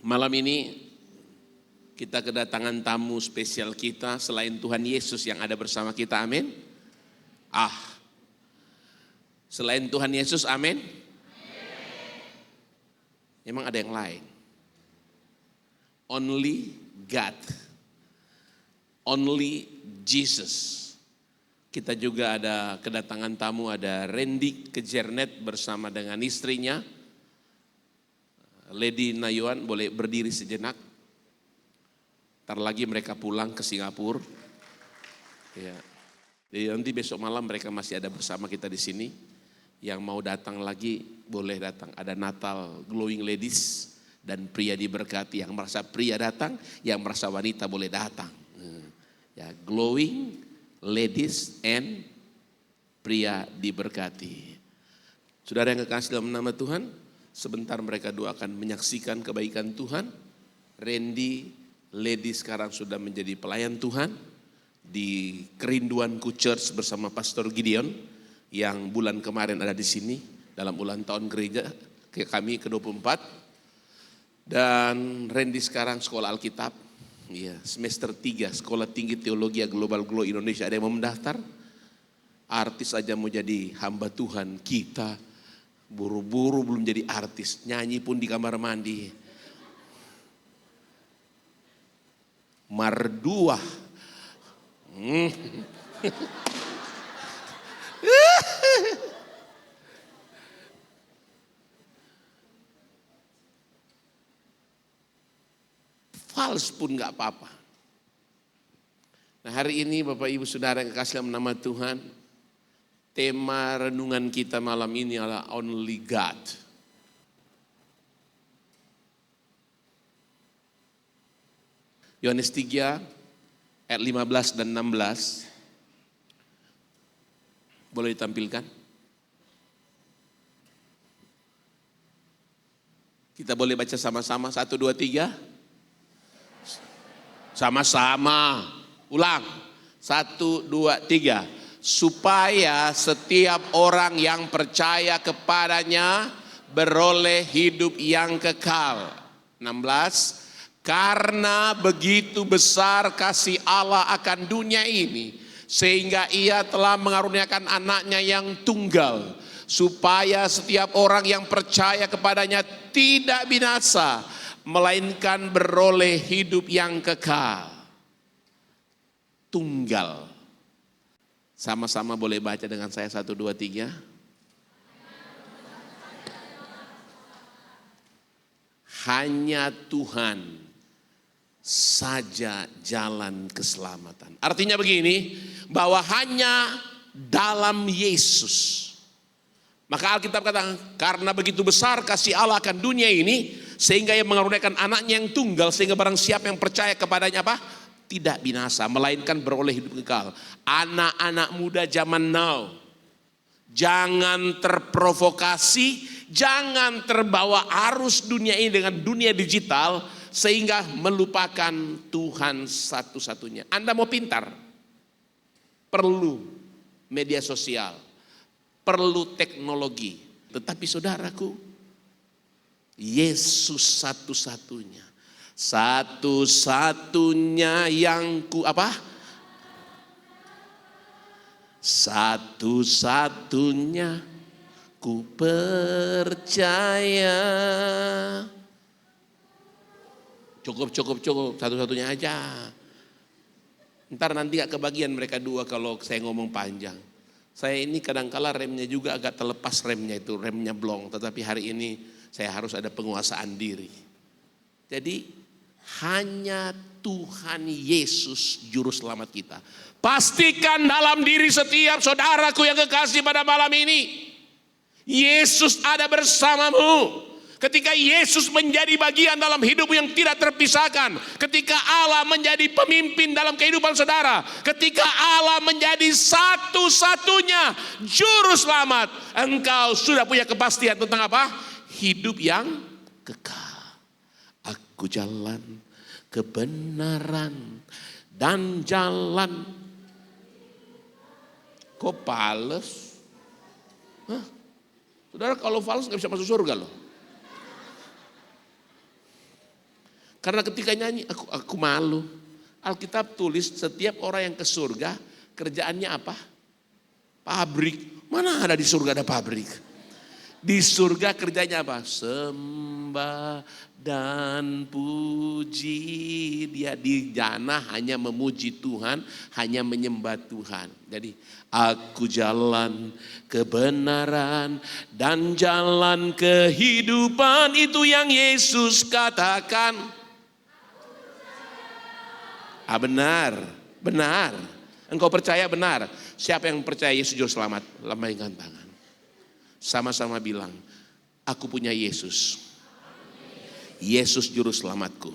Malam ini kita kedatangan tamu spesial kita selain Tuhan Yesus yang ada bersama kita, amin. Selain Tuhan Yesus, amin. Memang ada yang lain. Only God, only Jesus. Kita juga ada kedatangan tamu, ada Randy Kejernet bersama dengan istrinya, Lady Nayuan. Boleh berdiri sejenak. Ntar lagi mereka pulang ke Singapura. Ya. Jadi nanti besok malam mereka masih ada bersama kita di sini. Yang mau datang lagi boleh datang. Ada Natal Glowing Ladies dan pria diberkati. Yang merasa pria datang, yang merasa wanita boleh datang. Ya, Glowing Ladies and pria diberkati. Saudara yang kekasih dalam nama Tuhan, sebentar mereka dua akan menyaksikan kebaikan Tuhan. Randy, Lady sekarang sudah menjadi pelayan Tuhan di Kerinduanku Church bersama Pastor Gideon yang bulan kemarin ada di sini dalam ulang tahun gereja kami ke-24. Dan Randy sekarang sekolah Alkitab, ya, semester 3 Sekolah Tinggi Teologi Global Glow Indonesia. Ada yang mau mendaftar? Artis aja mau jadi hamba Tuhan, kita buru-buru belum jadi artis, nyanyi pun di kamar mandi. Marduah. Fals pun gak apa-apa. Nah, hari ini Bapak Ibu Saudara yang kekasih dalam nama Tuhan, tema renungan kita malam ini adalah Only God. Yohanes 3 ayat 15 dan 16. Boleh ditampilkan? Kita boleh baca sama-sama, 1, 2, 3. Sama-sama, ulang, 1, 2, 3. Supaya setiap orang yang percaya kepadanya beroleh hidup yang kekal. 16. Karena begitu besar kasih Allah akan dunia ini, sehingga ia telah mengaruniakan anaknya yang tunggal, supaya setiap orang yang percaya kepadanya tidak binasa, melainkan beroleh hidup yang kekal. Tunggal. Sama-sama boleh baca dengan saya, 1, 2, 3. Hanya Tuhan saja jalan keselamatan. Artinya begini, bahwa hanya dalam Yesus. Maka Alkitab katakan, karena begitu besar kasih Allah akan dunia ini, sehingga ia mengaruniakan anaknya yang tunggal, sehingga barang siapa yang percaya kepadanya apa? Tidak binasa, melainkan beroleh hidup kekal. Anak-anak muda zaman now, jangan terprovokasi, jangan terbawa arus dunia ini dengan dunia digital, sehingga melupakan Tuhan satu-satunya. Anda mau pintar, perlu media sosial, perlu teknologi. Tetapi saudaraku, Yesus satu-satunya. Satu-satunya yang satu-satunya ku percaya. Cukup, satu-satunya aja. Ntar nanti gak kebagian mereka dua kalau saya ngomong panjang. Saya ini kadangkala remnya juga agak terlepas, remnya blong. Tetapi hari ini saya harus ada penguasaan diri. Jadi hanya Tuhan Yesus juru selamat kita. Pastikan dalam diri setiap saudaraku yang kekasih pada malam ini, Yesus ada bersamamu. Ketika Yesus menjadi bagian dalam hidup yang tidak terpisahkan, ketika Allah menjadi pemimpin dalam kehidupan saudara, ketika Allah menjadi satu-satunya juru selamat, engkau sudah punya kepastian tentang apa? Hidup yang kekal. Aku jalan kebenaran dan jalan. Kok fals? Saudara, kalau fals gak bisa masuk surga loh. Karena ketika nyanyi aku malu. Alkitab tulis setiap orang yang ke surga kerjaannya apa? Pabrik. Mana ada di surga ada pabrik? Di surga kerjanya apa? Sembah dan puji. Dia di jana hanya memuji Tuhan, hanya menyembah Tuhan. Jadi aku jalan kebenaran dan jalan kehidupan, itu yang Yesus katakan. Benar, benar. Engkau percaya benar. Siapa yang percaya Yesus juru selamat? Lambaikan tangan. Sama-sama bilang, aku punya Yesus. Yesus juru selamatku.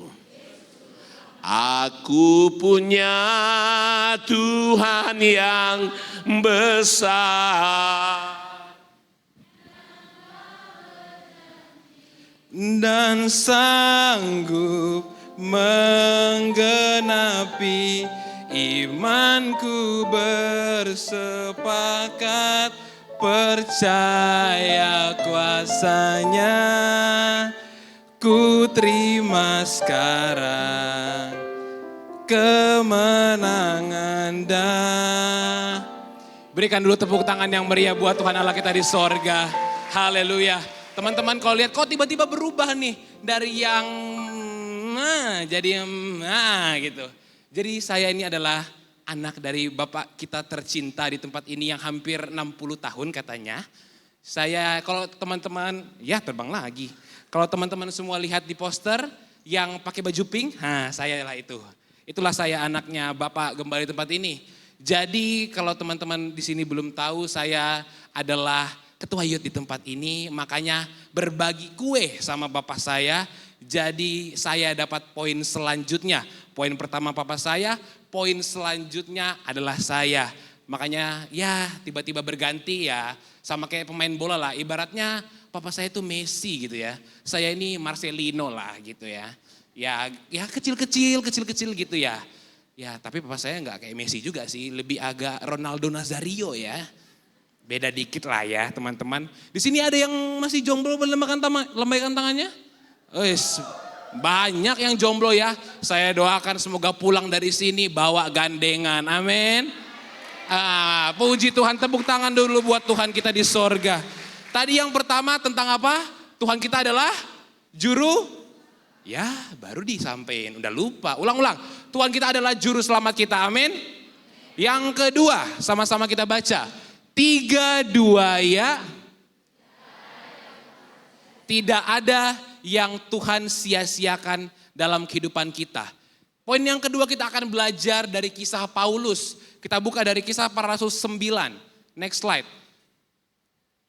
Aku punya Tuhan yang besar dan sanggup menggenapi imanku, bersepakat percaya kuasanya. Ku terima sekarang kemenangan dah. Berikan dulu tepuk tangan yang meriah buat Tuhan Allah kita di sorga. Haleluya. Teman-teman kalau lihat kok tiba-tiba berubah nih. Dari yang jadi gitu. Jadi saya ini adalah anak dari Bapak kita tercinta di tempat ini yang hampir 60 tahun katanya. Saya kalau teman-teman, ya terbang lagi. Kalau teman-teman semua lihat di poster yang pakai baju pink, saya lah itu. Itulah saya anaknya Bapak Gembala di tempat ini. Jadi kalau teman-teman di sini belum tahu, saya adalah ketua youth di tempat ini. Makanya berbagi kue sama Bapak saya. Jadi saya dapat poin selanjutnya. Poin pertama Papa saya, poin selanjutnya adalah saya. Makanya ya tiba-tiba berganti ya. Sama kayak pemain bola lah, ibaratnya Papa saya itu Messi gitu ya. Saya ini Marcelino lah gitu ya. Ya kecil-kecil gitu ya. Ya tapi Papa saya nggak kayak Messi juga sih, lebih agak Ronaldo Nazario ya. Beda dikit lah ya teman-teman. Di sini ada yang masih jomblo, lambaikan tangannya. Banyak yang jomblo ya. Saya doakan semoga pulang dari sini bawa gandengan. Amin. Puji Tuhan, tepuk tangan dulu buat Tuhan kita di sorga. Tadi yang pertama tentang apa? Tuhan kita adalah juru, ya baru disampaikan, udah lupa. Ulang-ulang, Tuhan kita adalah juru selamat kita, amin. Yang kedua, sama-sama kita baca. 3, 2 ya. Tidak ada yang Tuhan sia-siakan dalam kehidupan kita. Poin yang kedua kita akan belajar dari kisah Paulus. Kita buka dari Kisah Para Rasul 9. Next slide.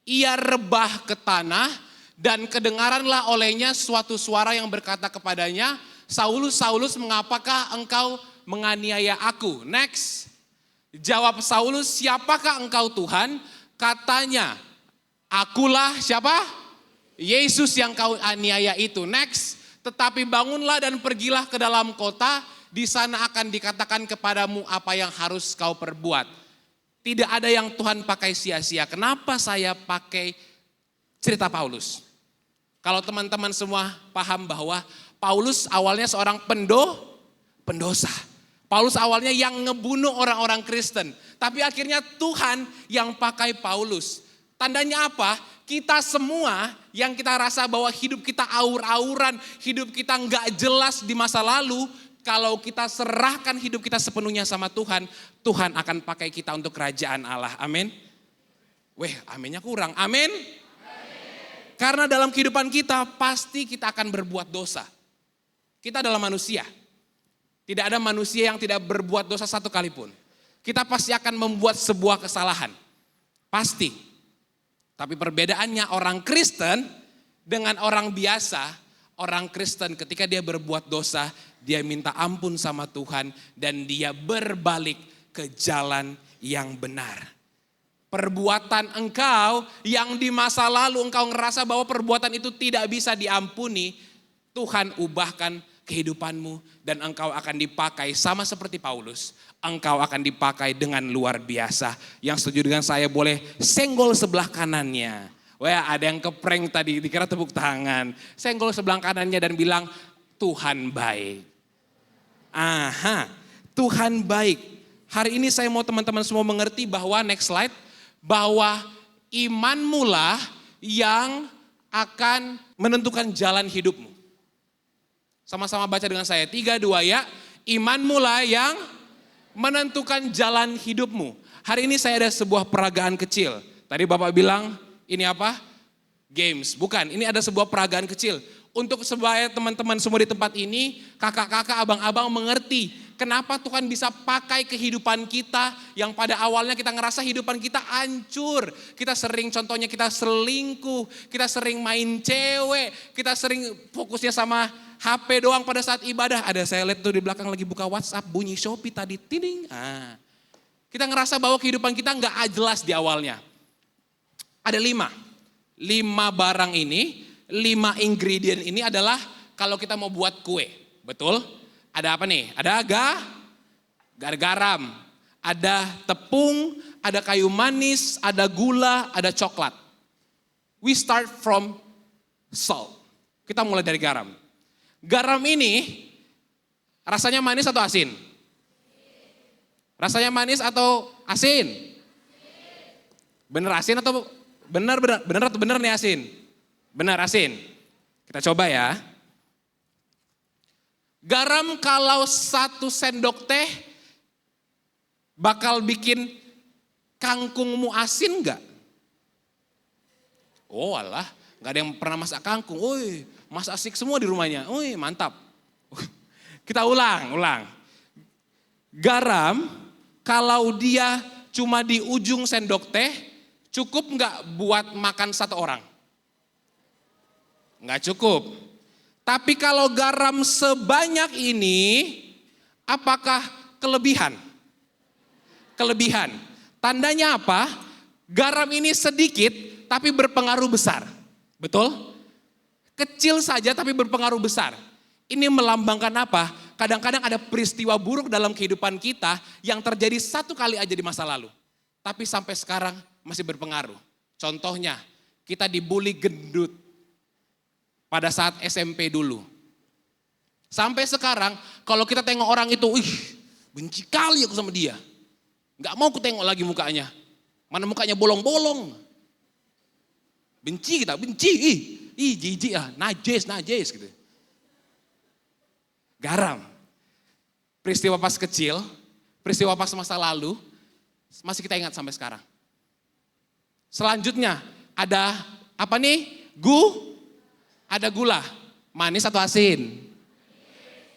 Ia rebah ke tanah dan kedengaranlah olehnya suatu suara yang berkata kepadanya, Saulus, Saulus, mengapakah engkau menganiaya aku? Next. Jawab Saulus, siapakah engkau Tuhan? Katanya, akulah siapa? Yesus yang kau aniaya itu. Next. Tetapi bangunlah dan pergilah ke dalam kota, di sana akan dikatakan kepadamu apa yang harus kau perbuat. Tidak ada yang Tuhan pakai sia-sia. Kenapa saya pakai cerita Paulus? Kalau teman-teman semua paham bahwa Paulus awalnya seorang pendosa. Paulus awalnya yang ngebunuh orang-orang Kristen. Tapi akhirnya Tuhan yang pakai Paulus. Tandanya apa? Kita semua yang kita rasa bahwa hidup kita aur-auran, hidup kita nggak jelas di masa lalu, kalau kita serahkan hidup kita sepenuhnya sama Tuhan, Tuhan akan pakai kita untuk kerajaan Allah. Amin. Aminnya kurang. Amin. Karena dalam kehidupan kita pasti kita akan berbuat dosa. Kita adalah manusia. Tidak ada manusia yang tidak berbuat dosa satu kali pun. Kita pasti akan membuat sebuah kesalahan. Pasti. Tapi perbedaannya orang Kristen dengan orang biasa, orang Kristen ketika dia berbuat dosa, dia minta ampun sama Tuhan dan dia berbalik ke jalan yang benar. Perbuatan engkau yang di masa lalu engkau ngerasa bahwa perbuatan itu tidak bisa diampuni, Tuhan ubahkan kehidupanmu dan engkau akan dipakai sama seperti Paulus. Engkau akan dipakai dengan luar biasa. Yang setuju dengan saya boleh senggol sebelah kanannya. Ada yang keprank tadi, dikira tepuk tangan. Senggol sebelah kanannya dan bilang, Tuhan baik. Aha, Tuhan baik. Hari ini saya mau teman-teman semua mengerti bahwa, next slide, bahwa imanmu lah yang akan menentukan jalan hidupmu. Sama-sama baca dengan saya, 3, 2 ya. Imanmu lah yang menentukan jalan hidupmu. Hari ini saya ada sebuah peragaan kecil. Tadi Bapak bilang, ini apa? Games. Bukan, ini ada sebuah peragaan kecil. Untuk supaya teman-teman semua di tempat ini, kakak-kakak, abang-abang mengerti kenapa Tuhan bisa pakai kehidupan kita yang pada awalnya kita ngerasa kehidupan kita hancur. Kita sering, contohnya kita selingkuh, kita sering main cewek, kita sering fokusnya sama HP doang pada saat ibadah. Ada saya lihat tuh di belakang lagi buka WhatsApp, bunyi Shopee tadi, tiding. Kita ngerasa bahwa kehidupan kita nggak jelas di awalnya. Ada 5 barang ini, 5 ingredient ini adalah kalau kita mau buat kue, betul? Ada apa nih? Ada garam, ada tepung, ada kayu manis, ada gula, ada coklat. We start from salt. Kita mulai dari garam. Garam ini rasanya manis atau asin? Rasanya manis atau asin? Bener asin atau bener atau bener nih asin? Benar asin. Kita coba ya. Garam kalau 1 sendok teh bakal bikin kangkungmu asin enggak? Oh alah, enggak ada yang pernah masak kangkung. Woi, masak asik semua di rumahnya. Woi, mantap. Kita ulang. Garam kalau dia cuma di ujung sendok teh, cukup enggak buat makan 1 orang? Enggak cukup. Tapi kalau garam sebanyak ini, apakah kelebihan? Kelebihan. Tandanya apa? Garam ini sedikit tapi berpengaruh besar. Betul? Kecil saja tapi berpengaruh besar. Ini melambangkan apa? Kadang-kadang ada peristiwa buruk dalam kehidupan kita yang terjadi 1 kali aja di masa lalu. Tapi sampai sekarang masih berpengaruh. Contohnya, kita dibully gendut. Pada saat SMP dulu. Sampai sekarang kalau kita tengok orang itu, benci kali aku sama dia. Gak mau aku tengok lagi mukanya. Mana mukanya bolong-bolong. Benci kita, benci. Jijik najis gitu. Garam. Peristiwa pas kecil, peristiwa pas masa lalu, masih kita ingat sampai sekarang. Selanjutnya ada apa nih? Ada gula, manis atau asin?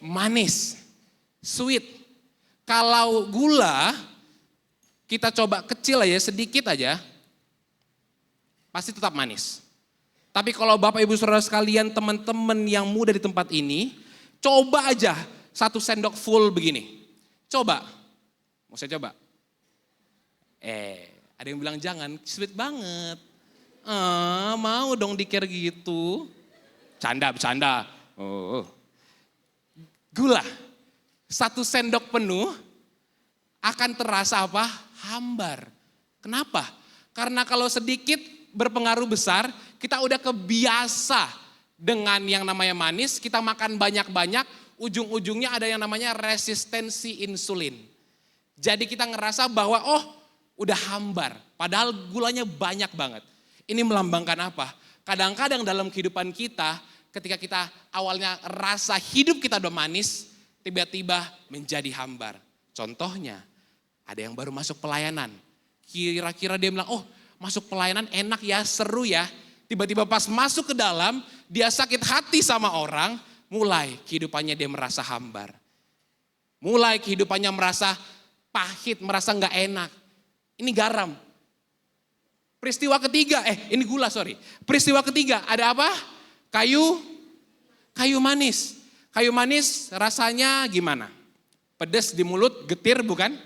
Manis, sweet. Kalau gula, kita coba kecil aja, sedikit aja, pasti tetap manis. Tapi kalau Bapak Ibu Saudara sekalian, teman-teman yang muda di tempat ini, coba aja 1 sendok full begini. Coba, mau saya coba? Ada yang bilang jangan, sweet banget. Mau dong dikir gitu. Bercanda. Gula, 1 sendok penuh akan terasa apa? Hambar. Kenapa? Karena kalau sedikit berpengaruh besar, kita udah kebiasa dengan yang namanya manis, kita makan banyak-banyak, ujung-ujungnya ada yang namanya resistensi insulin. Jadi kita ngerasa bahwa udah hambar, padahal gulanya banyak banget. Ini melambangkan apa? Kadang-kadang dalam kehidupan kita, ketika kita awalnya rasa hidup kita udah manis, tiba-tiba menjadi hambar. Contohnya, ada yang baru masuk pelayanan. Kira-kira dia bilang, masuk pelayanan enak ya, seru ya. Tiba-tiba pas masuk ke dalam, dia sakit hati sama orang, mulai kehidupannya dia merasa hambar. Mulai kehidupannya merasa pahit, merasa gak enak. Ini garam. Peristiwa ketiga, ini gula sorry. Peristiwa ketiga ada apa? Kayu manis. Kayu manis rasanya gimana? Pedas di mulut, getir bukan?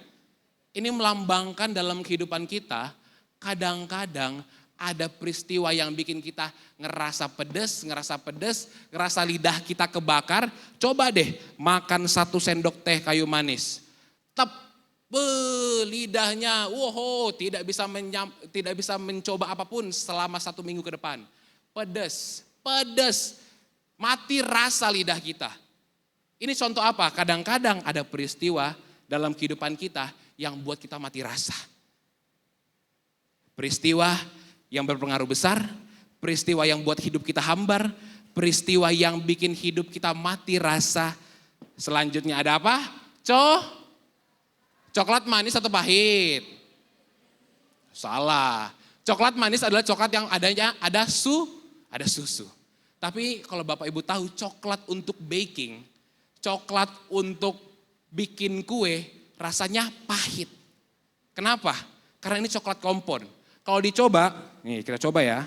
Ini melambangkan dalam kehidupan kita, kadang-kadang ada peristiwa yang bikin kita ngerasa pedas, ngerasa lidah kita kebakar. Coba deh makan 1 sendok teh kayu manis. Lidahnya, tidak bisa mencoba apapun selama 1 minggu ke depan. Pedas, mati rasa lidah kita. Ini contoh apa? Kadang-kadang ada peristiwa dalam kehidupan kita yang buat kita mati rasa. Peristiwa yang berpengaruh besar, peristiwa yang buat hidup kita hambar, peristiwa yang bikin hidup kita mati rasa. Selanjutnya ada apa? Coklat manis atau pahit? Salah. Coklat manis adalah coklat yang ada susu. Tapi kalau Bapak Ibu tahu coklat untuk baking, coklat untuk bikin kue rasanya pahit. Kenapa? Karena ini coklat kompon. Kalau dicoba, nih kita coba ya.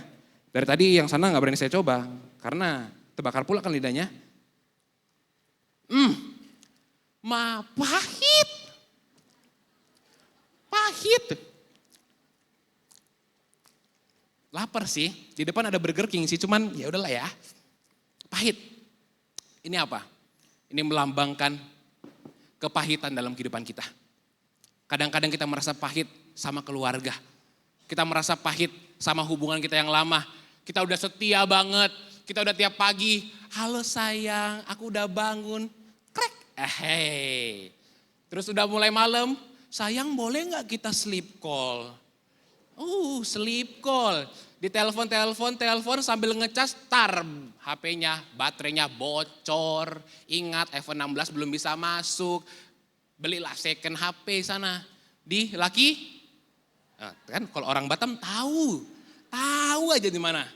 Dari tadi yang sana gak berani saya coba. Karena terbakar pula kan lidahnya. Pahit. Pahit. Lapar sih. Di depan ada Burger King sih, cuman ya udahlah ya. Pahit. Ini apa? Ini melambangkan kepahitan dalam kehidupan kita. Kadang-kadang kita merasa pahit sama keluarga. Kita merasa pahit sama hubungan kita yang lama. Kita udah setia banget. Kita udah tiap pagi, halo sayang, aku udah bangun. Krek, Terus udah mulai malam, sayang boleh gak kita sleep call? Sleep call. Di telepon sambil ngecas, HP-nya, baterainya bocor. Ingat iPhone 16 belum bisa masuk. Belilah second HP sana. Di Laki. Nah, kan kalau orang Batam tahu aja di mana.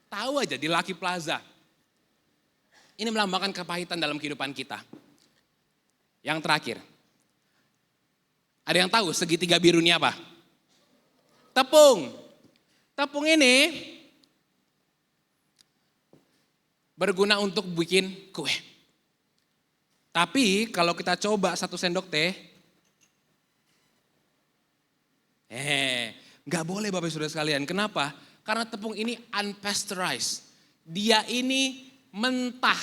Tahu aja di Lucky Plaza. Ini melambangkan kepahitan dalam kehidupan kita. Yang terakhir. Ada yang tahu segitiga biru ini apa? Tepung. Tepung ini berguna untuk bikin kue. Tapi kalau kita coba 1 sendok teh, nggak boleh Bapak Saudara sekalian. Kenapa? Karena tepung ini unpasteurized. Dia ini mentah.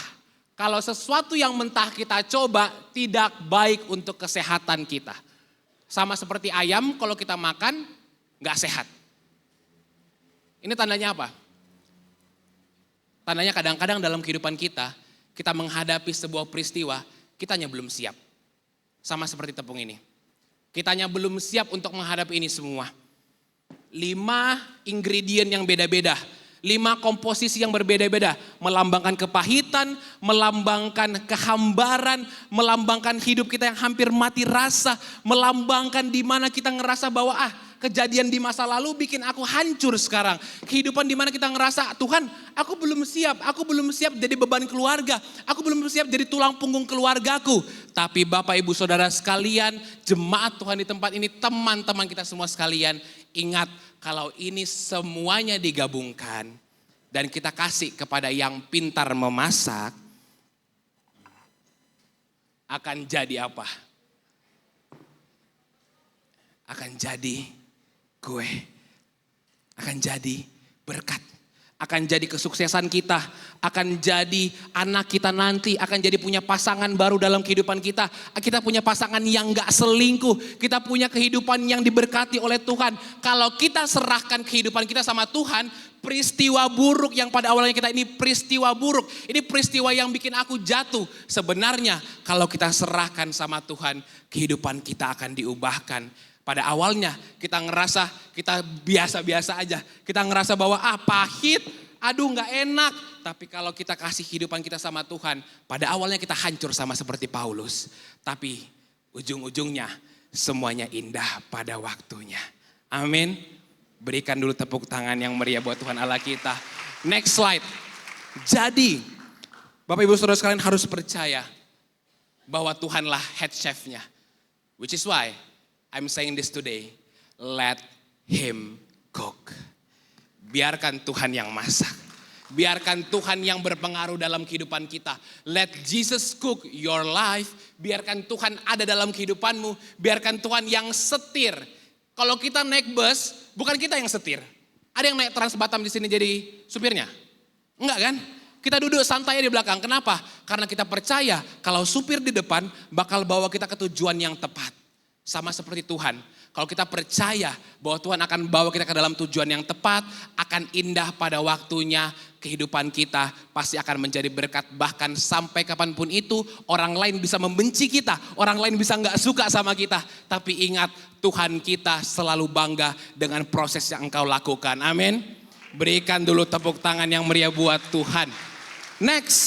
Kalau sesuatu yang mentah kita coba tidak baik untuk kesehatan kita. Sama seperti ayam kalau kita makan nggak sehat. Ini tandanya apa? Tandanya kadang-kadang dalam kehidupan kita menghadapi sebuah peristiwa, kitanya belum siap. Sama seperti tepung ini. Kitanya belum siap untuk menghadapi ini semua. 5 ingredient yang beda-beda. 5 komposisi yang berbeda-beda. Melambangkan kepahitan, melambangkan kehambaran, melambangkan hidup kita yang hampir mati rasa. Melambangkan di mana kita ngerasa bahwa kejadian di masa lalu bikin aku hancur sekarang. Kehidupan di mana kita ngerasa, Tuhan aku belum siap jadi beban keluarga. Aku belum siap jadi tulang punggung keluargaku. Tapi Bapak Ibu Saudara sekalian, jemaat Tuhan di tempat ini, teman-teman kita semua sekalian, ingat kalau ini semuanya digabungkan dan kita kasih kepada yang pintar memasak, akan jadi apa? Akan jadi kue, akan jadi berkat, akan jadi kesuksesan kita, akan jadi anak kita nanti, akan jadi punya pasangan baru dalam kehidupan kita. Kita punya pasangan yang gak selingkuh, kita punya kehidupan yang diberkati oleh Tuhan. Kalau kita serahkan kehidupan kita sama Tuhan, peristiwa buruk yang pada awalnya kita ini peristiwa buruk, ini peristiwa yang bikin aku jatuh. Sebenarnya kalau kita serahkan sama Tuhan, kehidupan kita akan diubahkan. Pada awalnya kita ngerasa kita biasa-biasa aja. Kita ngerasa bahwa pahit, gak enak. Tapi kalau kita kasih kehidupan kita sama Tuhan, pada awalnya kita hancur sama seperti Paulus. Tapi ujung-ujungnya semuanya indah pada waktunya. Amin. Berikan dulu tepuk tangan yang meriah buat Tuhan Allah kita. Next slide. Jadi Bapak Ibu Saudara sekalian harus percaya bahwa Tuhanlah head chef-nya. Which is why I'm saying this today, let him cook. Biarkan Tuhan yang masak. Biarkan Tuhan yang berpengaruh dalam kehidupan kita. Let Jesus cook your life. Biarkan Tuhan ada dalam kehidupanmu. Biarkan Tuhan yang setir. Kalau kita naik bus, bukan kita yang setir. Ada yang naik Trans Batam di sini jadi supirnya? Enggak kan? Kita duduk santai di belakang. Kenapa? Karena kita percaya kalau supir di depan bakal bawa kita ke tujuan yang tepat. Sama seperti Tuhan, kalau kita percaya bahwa Tuhan akan bawa kita ke dalam tujuan yang tepat, akan indah pada waktunya, kehidupan kita pasti akan menjadi berkat. Bahkan sampai kapanpun itu, orang lain bisa membenci kita, orang lain bisa gak suka sama kita. Tapi ingat, Tuhan kita selalu bangga dengan proses yang engkau lakukan. Amin. Berikan dulu tepuk tangan yang meriah buat Tuhan. Next.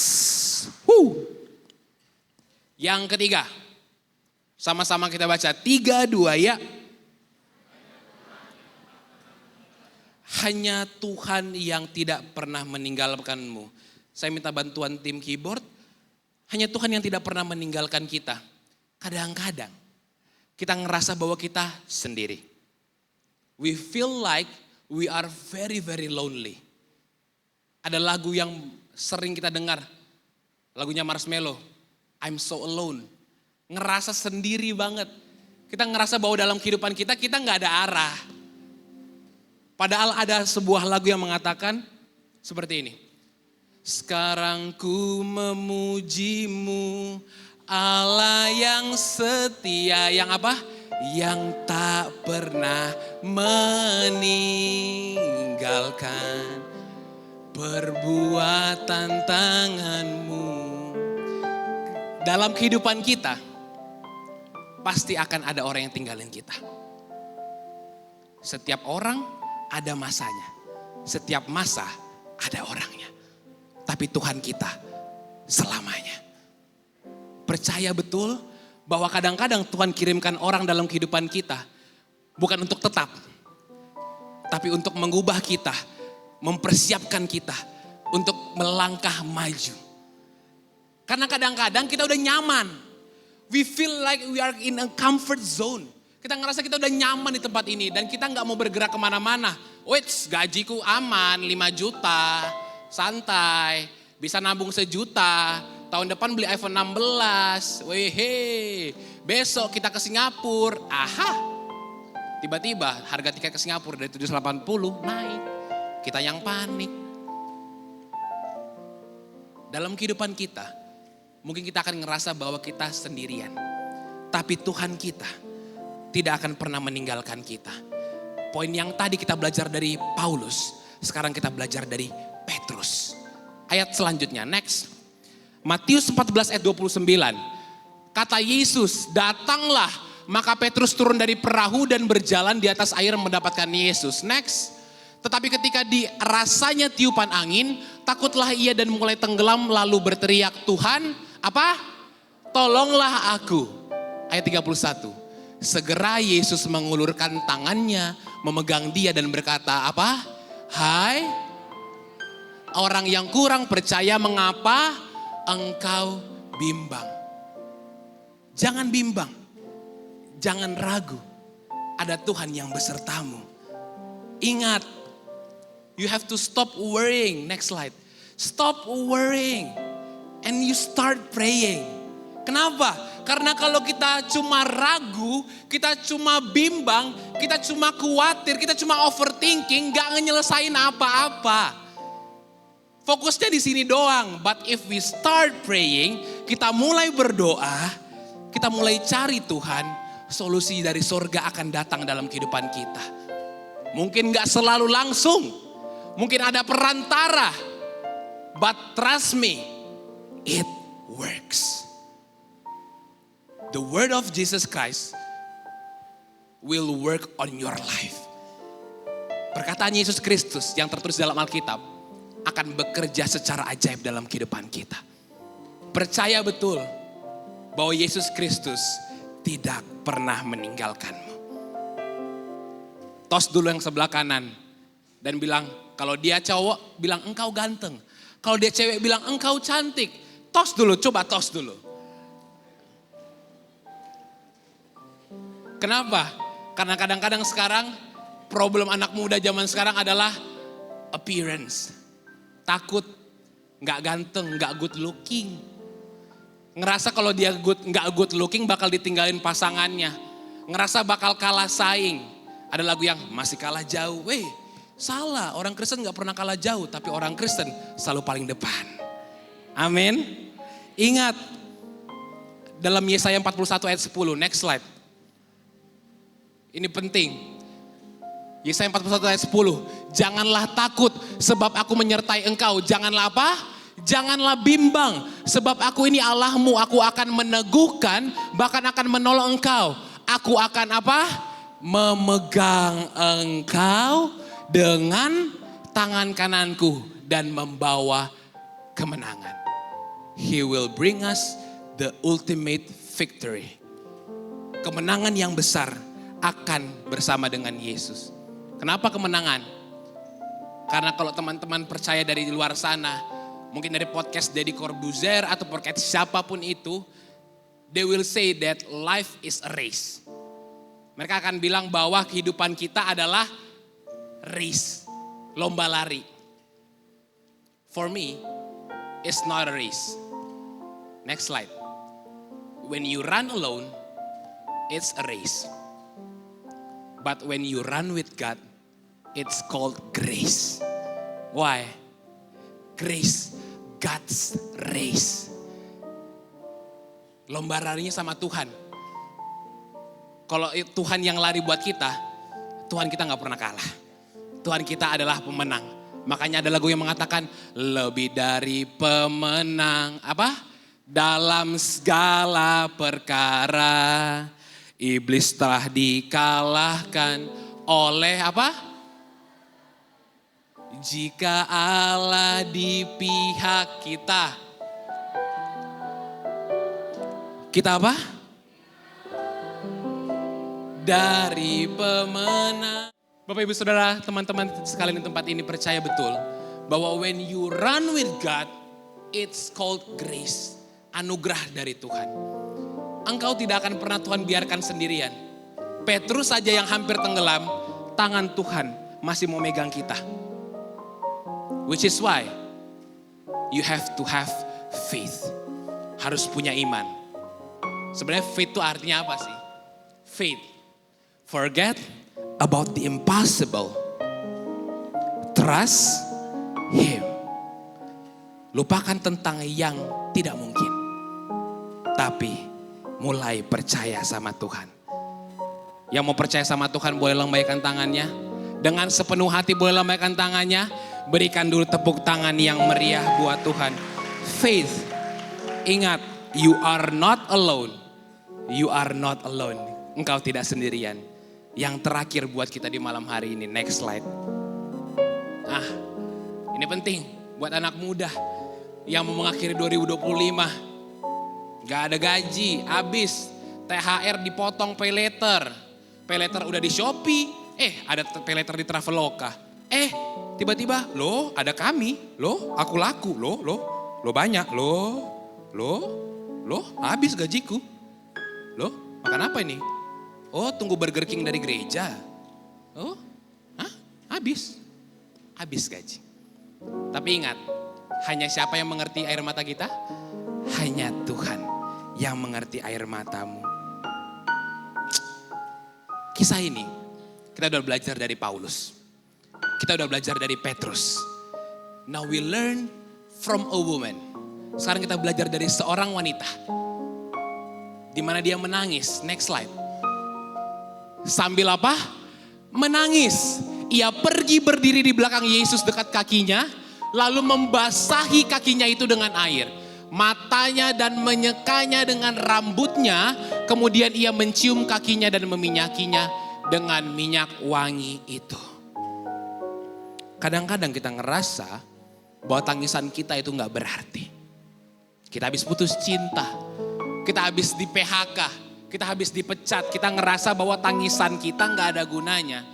Yang ketiga. Sama-sama kita baca 3, 2 ya. Hanya Tuhan yang tidak pernah meninggalkanmu. Saya minta bantuan tim keyboard. Hanya Tuhan yang tidak pernah meninggalkan kita. Kadang-kadang kita ngerasa bahwa kita sendiri. We feel like we are very very lonely. Ada lagu yang sering kita dengar. Lagunya Marshmello. I'm so alone. Ngerasa sendiri banget. Kita ngerasa bahwa dalam kehidupan kita gak ada arah. Padahal ada sebuah lagu yang mengatakan seperti ini. Sekarang ku memujimu, Allah yang setia. Yang apa? Yang tak pernah meninggalkan perbuatan tanganmu. Dalam kehidupan kita, pasti akan ada orang yang tinggalin kita. Setiap orang ada masanya. Setiap masa ada orangnya. Tapi Tuhan kita selamanya. Percaya betul bahwa kadang-kadang Tuhan kirimkan orang dalam kehidupan kita. Bukan untuk tetap. Tapi untuk mengubah kita. Mempersiapkan kita. Untuk melangkah maju. Karena kadang-kadang kita udah nyaman. We feel like we are in a comfort zone. Kita ngerasa kita udah nyaman di tempat ini dan kita gak mau bergerak kemana-mana. Wits, gajiku aman 5 juta, santai, bisa nabung 1 juta. Tahun depan beli iPhone 16, wehe. Besok kita ke Singapura, tiba-tiba harga tiket ke Singapura dari 780 naik. Kita yang panik. Dalam kehidupan kita, mungkin kita akan ngerasa bahwa kita sendirian. Tapi Tuhan kita tidak akan pernah meninggalkan kita. Poin yang tadi kita belajar dari Paulus, sekarang kita belajar dari Petrus. Ayat selanjutnya, next. Matius 14 ayat 29. Kata Yesus, datanglah. Maka Petrus turun dari perahu dan berjalan di atas air mendapatkan Yesus. Next. Tetapi ketika dirasanya tiupan angin, takutlah ia dan mulai tenggelam lalu berteriak, Tuhan, apa? Tolonglah aku. Ayat 31. Segera Yesus mengulurkan tangannya, memegang dia dan berkata, apa? Hai, orang yang kurang percaya, mengapa engkau bimbang? Jangan bimbang, jangan ragu. Ada Tuhan yang besertamu. Ingat, you have to stop worrying. Next slide. Stop worrying and you start praying. Kenapa? Karena kalau kita cuma ragu, kita cuma bimbang, kita cuma khawatir, kita cuma overthinking, gak nyelesain apa-apa. Fokusnya di sini doang. But if we start praying, kita mulai berdoa, kita mulai cari Tuhan, solusi dari surga akan datang dalam kehidupan kita. Mungkin gak selalu langsung, mungkin ada perantara. But trust me, it works. The word of Jesus Christ will work on your life. Perkataan Yesus Kristus yang tertulis dalam Alkitab akan bekerja secara ajaib dalam kehidupan kita. Percaya betul bahwa Yesus Kristus tidak pernah meninggalkanmu. Tos dulu yang sebelah kanan dan bilang, kalau dia cowok bilang engkau ganteng. Kalau dia cewek bilang engkau cantik. Tos dulu, coba tos dulu. Kenapa? Karena kadang-kadang sekarang problem anak muda zaman sekarang adalah appearance. Takut gak ganteng, gak good looking. Ngerasa kalau dia gak good looking bakal ditinggalin pasangannya. Ngerasa bakal kalah saing. Ada lagu yang masih kalah jauh. Salah, orang Kristen gak pernah kalah jauh. Tapi orang Kristen selalu paling depan. Amin. Ingat, dalam Yesaya 41 ayat 10, next slide. Ini penting. Yesaya 41 ayat 10. Janganlah takut sebab aku menyertai engkau. Janganlah apa? Janganlah bimbang sebab aku ini Allahmu. Aku akan meneguhkan bahkan akan menolong engkau. Aku akan apa? Memegang engkau dengan tangan kananku dan membawa kemenangan. He will bring us the ultimate victory. Kemenangan yang besar akan bersama dengan Yesus. Kenapa kemenangan? Karena kalau teman-teman percaya dari luar sana, mungkin dari podcast Deddy Corbuzier atau podcast siapapun itu, they will say that life is a race. Mereka akan bilang bahwa kehidupan kita adalah race, lomba lari. For me, it's not a race. Next slide. When you run alone, it's a race. But when you run with God, it's called grace. Why? Grace, God's race. Lomba larinya sama Tuhan. Kalau Tuhan yang lari buat kita, Tuhan kita gak pernah kalah. Tuhan kita adalah pemenang. Makanya ada lagu yang mengatakan, lebih dari pemenang. Apa? Dalam segala perkara, iblis telah dikalahkan oleh apa? Jika Allah di pihak kita. Kita apa? Dari pemenang. Bapak Ibu Saudara, teman-teman sekalian di tempat ini percaya betul bahwa when you run with God, it's called grace. Anugerah dari Tuhan. Engkau tidak akan pernah Tuhan biarkan sendirian. Petrus saja yang hampir tenggelam, tangan Tuhan masih mau megang kita. Which is why you have to have faith. Harus punya iman. Sebenarnya faith itu artinya apa sih? Faith. Forget about the impossible. Trust Him. Lupakan tentang yang tidak mungkin. Tapi mulai percaya sama Tuhan. Yang mau percaya sama Tuhan boleh lambaikan tangannya. Dengan sepenuh hati boleh lambaikan tangannya. Berikan dulu tepuk tangan yang meriah buat Tuhan. Faith. Ingat, you are not alone. You are not alone. Engkau tidak sendirian. Yang terakhir buat kita di malam hari ini. Next slide. Ini penting buat anak muda yang mau mengakhiri 2025. Gak ada gaji, habis. THR dipotong pay later. Pay later udah di Shopee. Ada pay later di Traveloka. Tiba-tiba, loh ada kami. Loh aku laku. Loh banyak. Loh habis gajiku. Loh makan apa ini? Oh tunggu Burger King dari gereja. Oh habis gaji. Tapi ingat, hanya siapa yang mengerti air mata kita? Hanya Tuhan yang mengerti air matamu. Kisah ini kita udah belajar dari Paulus. Kita udah belajar dari Petrus. Now we learn from a woman. Sekarang kita belajar dari seorang wanita. Di mana dia menangis. Next slide. Sambil apa? Menangis. Ia pergi berdiri di belakang Yesus dekat kakinya. Lalu membasahi kakinya itu dengan air. Matanya dan menyekanya dengan rambutnya. Kemudian ia mencium kakinya dan meminyakinya dengan minyak wangi itu. Kadang-kadang kita ngerasa bahwa tangisan kita itu gak berarti. Kita habis putus cinta. Kita habis di PHK. Kita habis dipecat, kita ngerasa bahwa tangisan kita gak ada gunanya.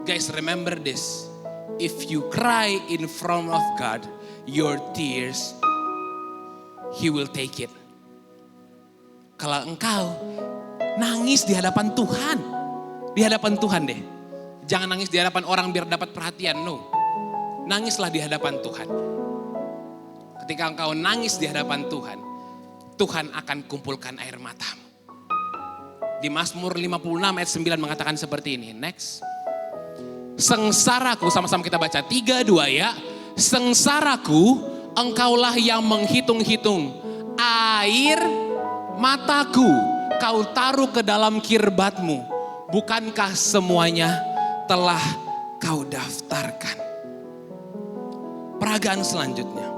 Guys, remember this. If you cry in front of God, your tears, He will take it. Kalau engkau nangis di hadapan Tuhan. Di hadapan Tuhan deh. Jangan nangis di hadapan orang biar dapat perhatian, no. Nangislah di hadapan Tuhan. Ketika engkau nangis di hadapan Tuhan, Tuhan akan kumpulkan air matamu. Di Mazmur 56 ayat 9 mengatakan seperti ini. Next. Sengsaraku, sama-sama kita baca 3, 2 ya. Sengsaraku, engkaulah yang menghitung-hitung air mataku. Kau taruh ke dalam kirbatmu. bukankah semuanya telah kau daftarkan? Peragaan selanjutnya.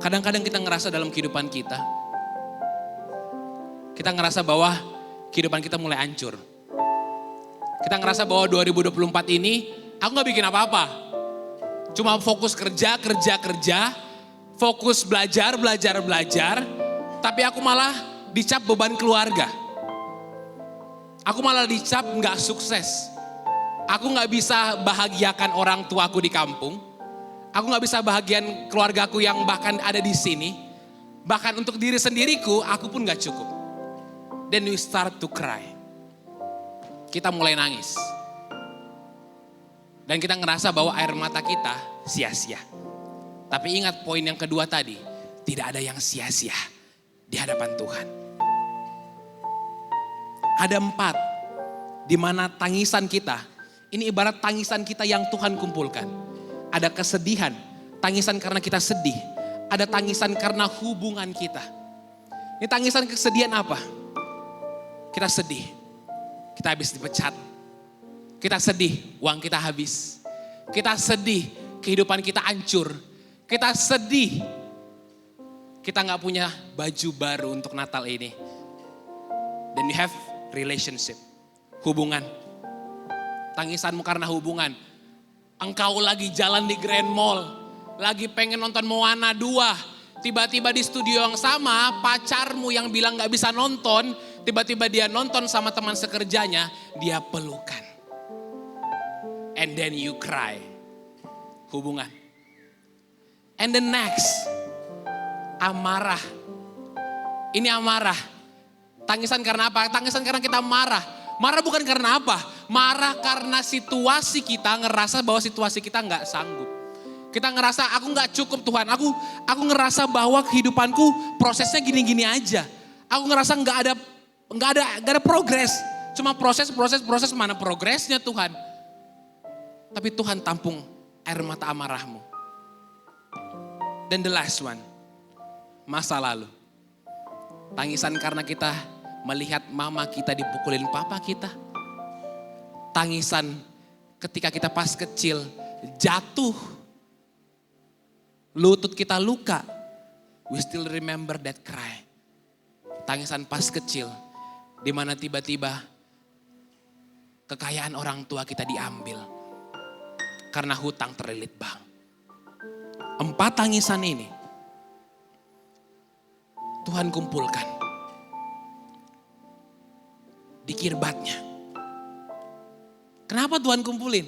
Kadang-kadang kita ngerasa dalam kehidupan kita ngerasa bahwa kehidupan kita mulai hancur. Kita ngerasa bahwa 2024 ini aku gak bikin apa-apa. Cuma fokus kerja, fokus belajar. Tapi aku malah dicap beban keluarga. Aku malah dicap gak sukses. Aku gak bisa bahagiakan orang tuaku di kampung. Aku gak bisa bahagian keluargaku yang bahkan ada di sini. Bahkan untuk diri sendiriku, aku pun gak cukup. Then we start to cry. Kita mulai nangis. Dan kita ngerasa bahwa air mata kita sia-sia. Tapi ingat poin yang kedua tadi, tidak ada yang sia-sia di hadapan Tuhan. Ada 4 di mana tangisan kita, ini ibarat tangisan kita yang Tuhan kumpulkan. Ada kesedihan, tangisan karena kita sedih. Ada tangisan karena hubungan kita. Ini tangisan kesedihan apa? Kita sedih, kita habis dipecat. Kita sedih, uang kita habis. Kita sedih, kehidupan kita hancur. Kita sedih, kita gak punya baju baru untuk Natal ini. Then you have relationship, hubungan. Tangisanmu karena hubungan. Engkau lagi jalan di Grand Mall, lagi pengen nonton Moana 2. Tiba-tiba di studio yang sama, pacarmu yang bilang gak bisa nonton, tiba-tiba dia nonton sama teman sekerjanya, dia pelukan. And then you cry. Hubungan. And the next, amarah. Ini amarah. Tangisan karena apa? Tangisan karena kita marah. Marah bukan karena apa? Marah karena situasi kita ngerasa bahwa situasi kita gak sanggup. Kita ngerasa aku gak cukup Tuhan. Aku ngerasa bahwa kehidupanku prosesnya gini-gini aja. Aku ngerasa gak ada progres. Cuma proses, mana progresnya Tuhan. Tapi Tuhan tampung air mata amarahmu. Dan the last one, masa lalu. Tangisan karena kita melihat mama kita dipukulin papa kita. Tangisan ketika kita pas kecil jatuh. Lutut kita luka. We still remember that cry. Tangisan pas kecil. Di mana tiba-tiba kekayaan orang tua kita diambil. Karena hutang terlilit bank. 4 tangisan ini Tuhan kumpulkan di kirbatnya. Kenapa Tuhan kumpulin?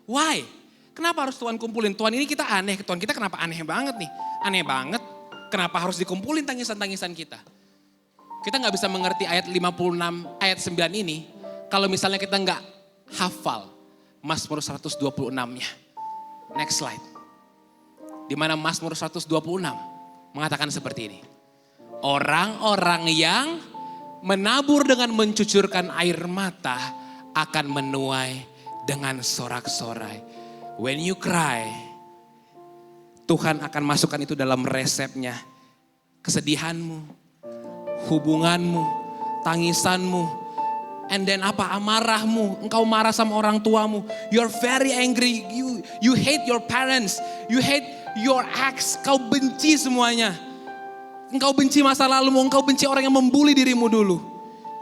Why? Kenapa harus Tuhan kumpulin? Tuhan ini kita aneh. Tuhan kita kenapa aneh banget nih? Aneh banget. Kenapa harus dikumpulin tangisan-tangisan kita? Kita gak bisa mengerti ayat 56, ayat 9 ini. Kalau misalnya kita gak hafal Mazmur 126-nya. Next slide. Di mana Mazmur 126 mengatakan seperti ini. Orang-orang yang menabur dengan mencucurkan air mata akan menuai dengan sorak-sorai. When you cry, Tuhan akan masukkan itu dalam resepnya. Kesedihanmu, hubunganmu, tangisanmu. And then apa? Amarahmu. Engkau marah sama orang tuamu. You're very angry. You hate your parents. You hate your ex. Kau benci semuanya. Engkau benci masa lalumu. Engkau benci orang yang membuli dirimu dulu.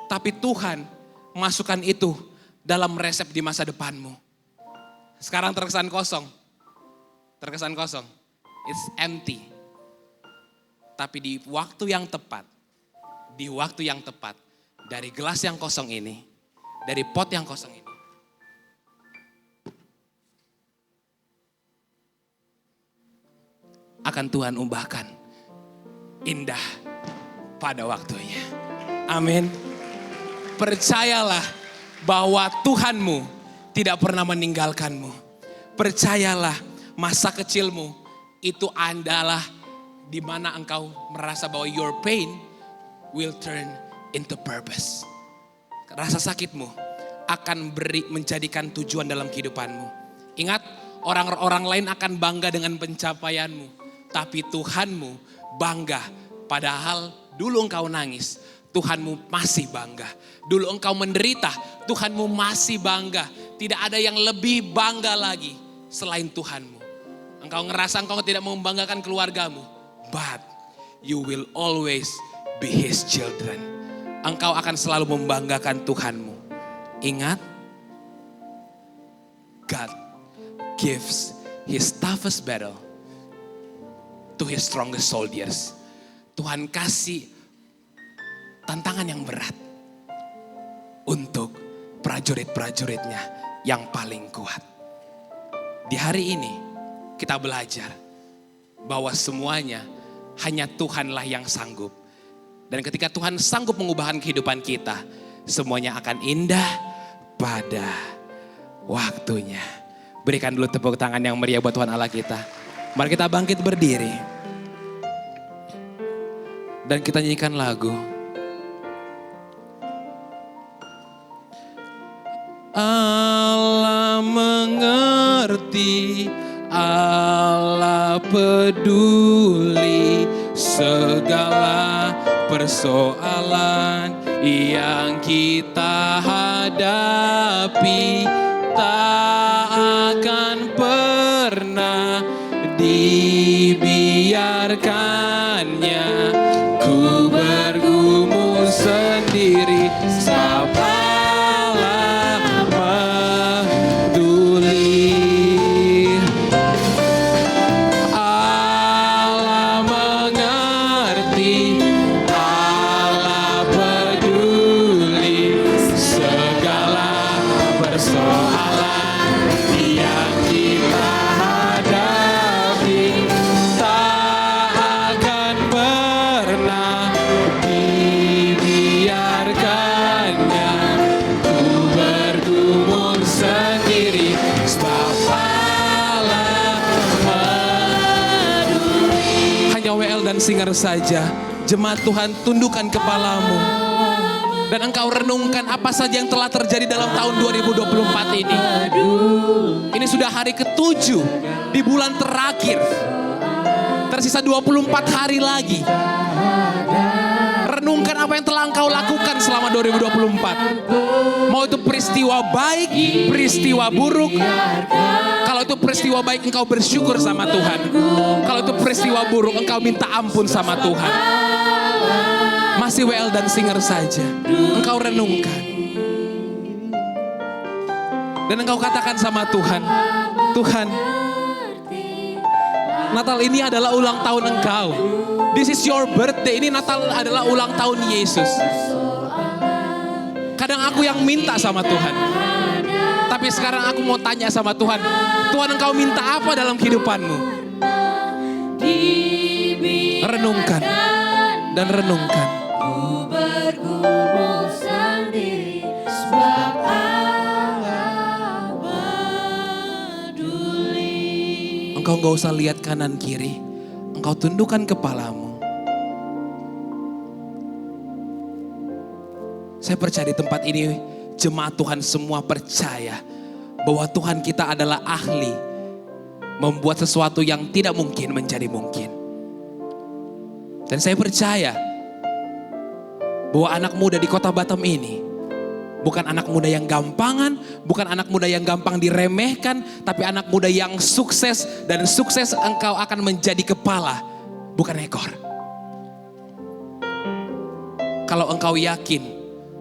Tapi Tuhan masukkan itu dalam resep di masa depanmu. Sekarang terkesan kosong. Terkesan kosong. It's empty. Tapi di waktu yang tepat. Di waktu yang tepat. Dari gelas yang kosong ini, dari pot yang kosong ini, akan Tuhan ubahkan indah pada waktunya. Amin. Percayalah bahwa Tuhanmu tidak pernah meninggalkanmu. Percayalah masa kecilmu itu adalah di mana engkau merasa bahwa your pain will turn into purpose. Rasa sakitmu akan menjadikan tujuan dalam kehidupanmu. Ingat, orang-orang lain akan bangga dengan pencapaianmu. Tapi Tuhanmu bangga padahal dulu engkau nangis. Tuhanmu masih bangga. Dulu engkau menderita, Tuhanmu masih bangga. Tidak ada yang lebih bangga lagi selain Tuhanmu. Engkau ngerasa engkau tidak membanggakan keluargamu, but you will always be His children. Engkau akan selalu membanggakan Tuhanmu. Ingat, God gives His toughest battle to His strongest soldiers. Tuhan kasih tantangan yang berat untuk prajurit-prajuritnya yang paling kuat. Di hari ini kita belajar bahwa semuanya hanya Tuhanlah yang sanggup. Dan ketika Tuhan sanggup mengubahkan kehidupan kita, semuanya akan indah pada waktunya. Berikan dulu tepuk tangan yang meriah buat Tuhan Allah kita. Mari kita bangkit berdiri. Dan kita nyanyikan lagu. Allah mengerti, Allah peduli segala persoalan yang kita hadapi. Tak akan pernah dibiarkannya ku bergumul sendiri, sebab Allah peduli. Allah mengerti, Allah peduli segala persoalan yang kita hadapi. Tak akan pernah dibiarkannya ku bergumul sendiri, sebab Allah peduli. Hanya WL dan Singer saja. Jemaat Tuhan, tundukkan kepalamu. Dan engkau renungkan apa saja yang telah terjadi dalam tahun 2024 ini. Ini sudah hari ke-7 di bulan terakhir. Tersisa 24 hari lagi. Renungkan apa yang telah engkau lakukan selama 2024. Mau itu peristiwa baik, peristiwa buruk. Kalau itu peristiwa baik, engkau bersyukur sama Tuhan. Kalau itu peristiwa buruk, engkau minta ampun sama Tuhan. Masih WL dan Singer saja. Engkau renungkan. Dan engkau katakan sama Tuhan, Tuhan, Natal ini adalah ulang tahun engkau. This is your birthday. Ini Natal adalah ulang tahun Yesus. Kadang aku yang minta sama Tuhan. Tapi sekarang aku mau tanya sama Tuhan. Tuhan, engkau minta apa dalam kehidupanmu? Renungkan. Dan renungkan. Ku bergumul sendiri, sebab Allah peduli. Engkau gak usah lihat kanan kiri. Engkau tundukkan kepalamu. Saya percaya di tempat ini jemaat Tuhan semua percaya bahwa Tuhan kita adalah ahli membuat sesuatu yang tidak mungkin menjadi mungkin. Dan saya percaya bahwa anak muda di kota Batam ini bukan anak muda yang gampangan, bukan anak muda yang gampang diremehkan, tapi anak muda yang sukses, dan sukses engkau akan menjadi kepala, bukan ekor. Kalau engkau yakin,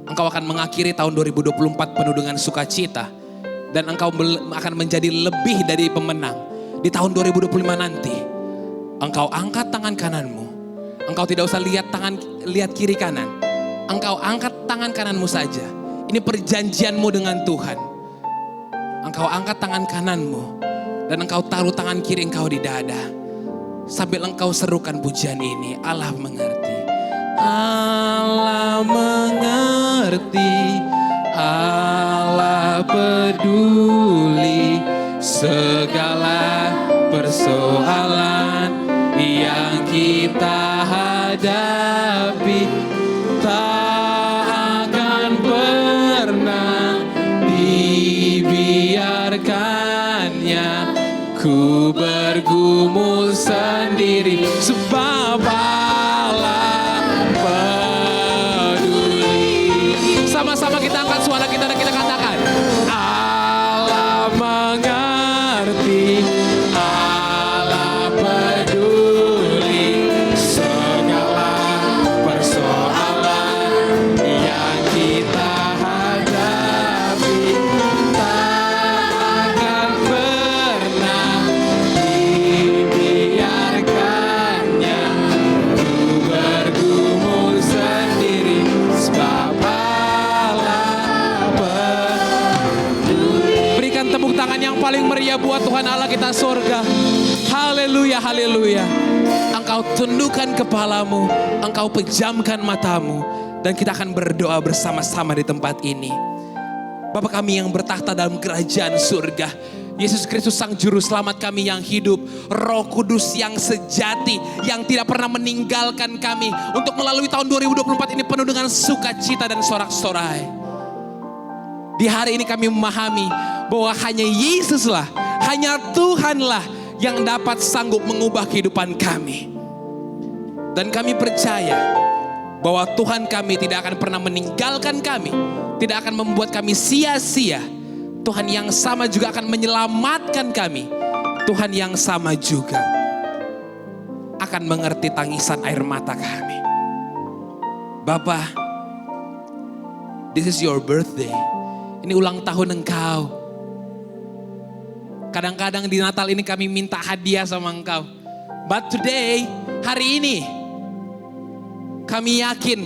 engkau akan mengakhiri tahun 2024 penuh dengan sukacita, dan engkau akan menjadi lebih dari pemenang di tahun 2025 nanti. Engkau angkat tangan kananmu, engkau tidak usah lihat kiri kanan. Engkau angkat tangan kananmu saja. Ini perjanjianmu dengan Tuhan. Engkau angkat tangan kananmu. Dan engkau taruh tangan kiri engkau di dada. Sambil engkau serukan pujian ini. Allah mengerti. Allah mengerti. Allah peduli. Segala persoalan yang kita hadapi. Tak akan pernah dibiarkannya ku bergumul sendiri, sebab Allah peduli. Sama-sama kita angkat suara kita dan kita katakan, Allah mengerti, Allah peduli segala persoalan yang kita hadapi. Tak akan pernah dibiarkannya ku bergumul sendiri, sebab Allah peduli. Berikan tepuk tangan yang paling meriah buat Tuhan Allah kita surga. Haleluya, haleluya. Engkau tundukkan kepalamu, engkau pejamkan matamu, dan kita akan berdoa bersama-sama di tempat ini. Bapa kami yang bertahta dalam kerajaan surga, Yesus Kristus Sang Juru Selamat kami yang hidup, Roh Kudus yang sejati, yang tidak pernah meninggalkan kami untuk melalui tahun 2024 ini penuh dengan sukacita dan sorak-sorai. Di hari ini kami memahami bahwa hanya Yesuslah, hanya Tuhanlah yang dapat sanggup mengubah kehidupan kami. Dan kami percaya bahwa Tuhan kami tidak akan pernah meninggalkan kami, tidak akan membuat kami sia-sia. Tuhan yang sama juga akan menyelamatkan kami. Tuhan yang sama juga akan mengerti tangisan air mata kami. Bapa, this is your birthday. Ini ulang tahun Engkau. Kadang-kadang di Natal ini kami minta hadiah sama Engkau. But today, hari ini, kami yakin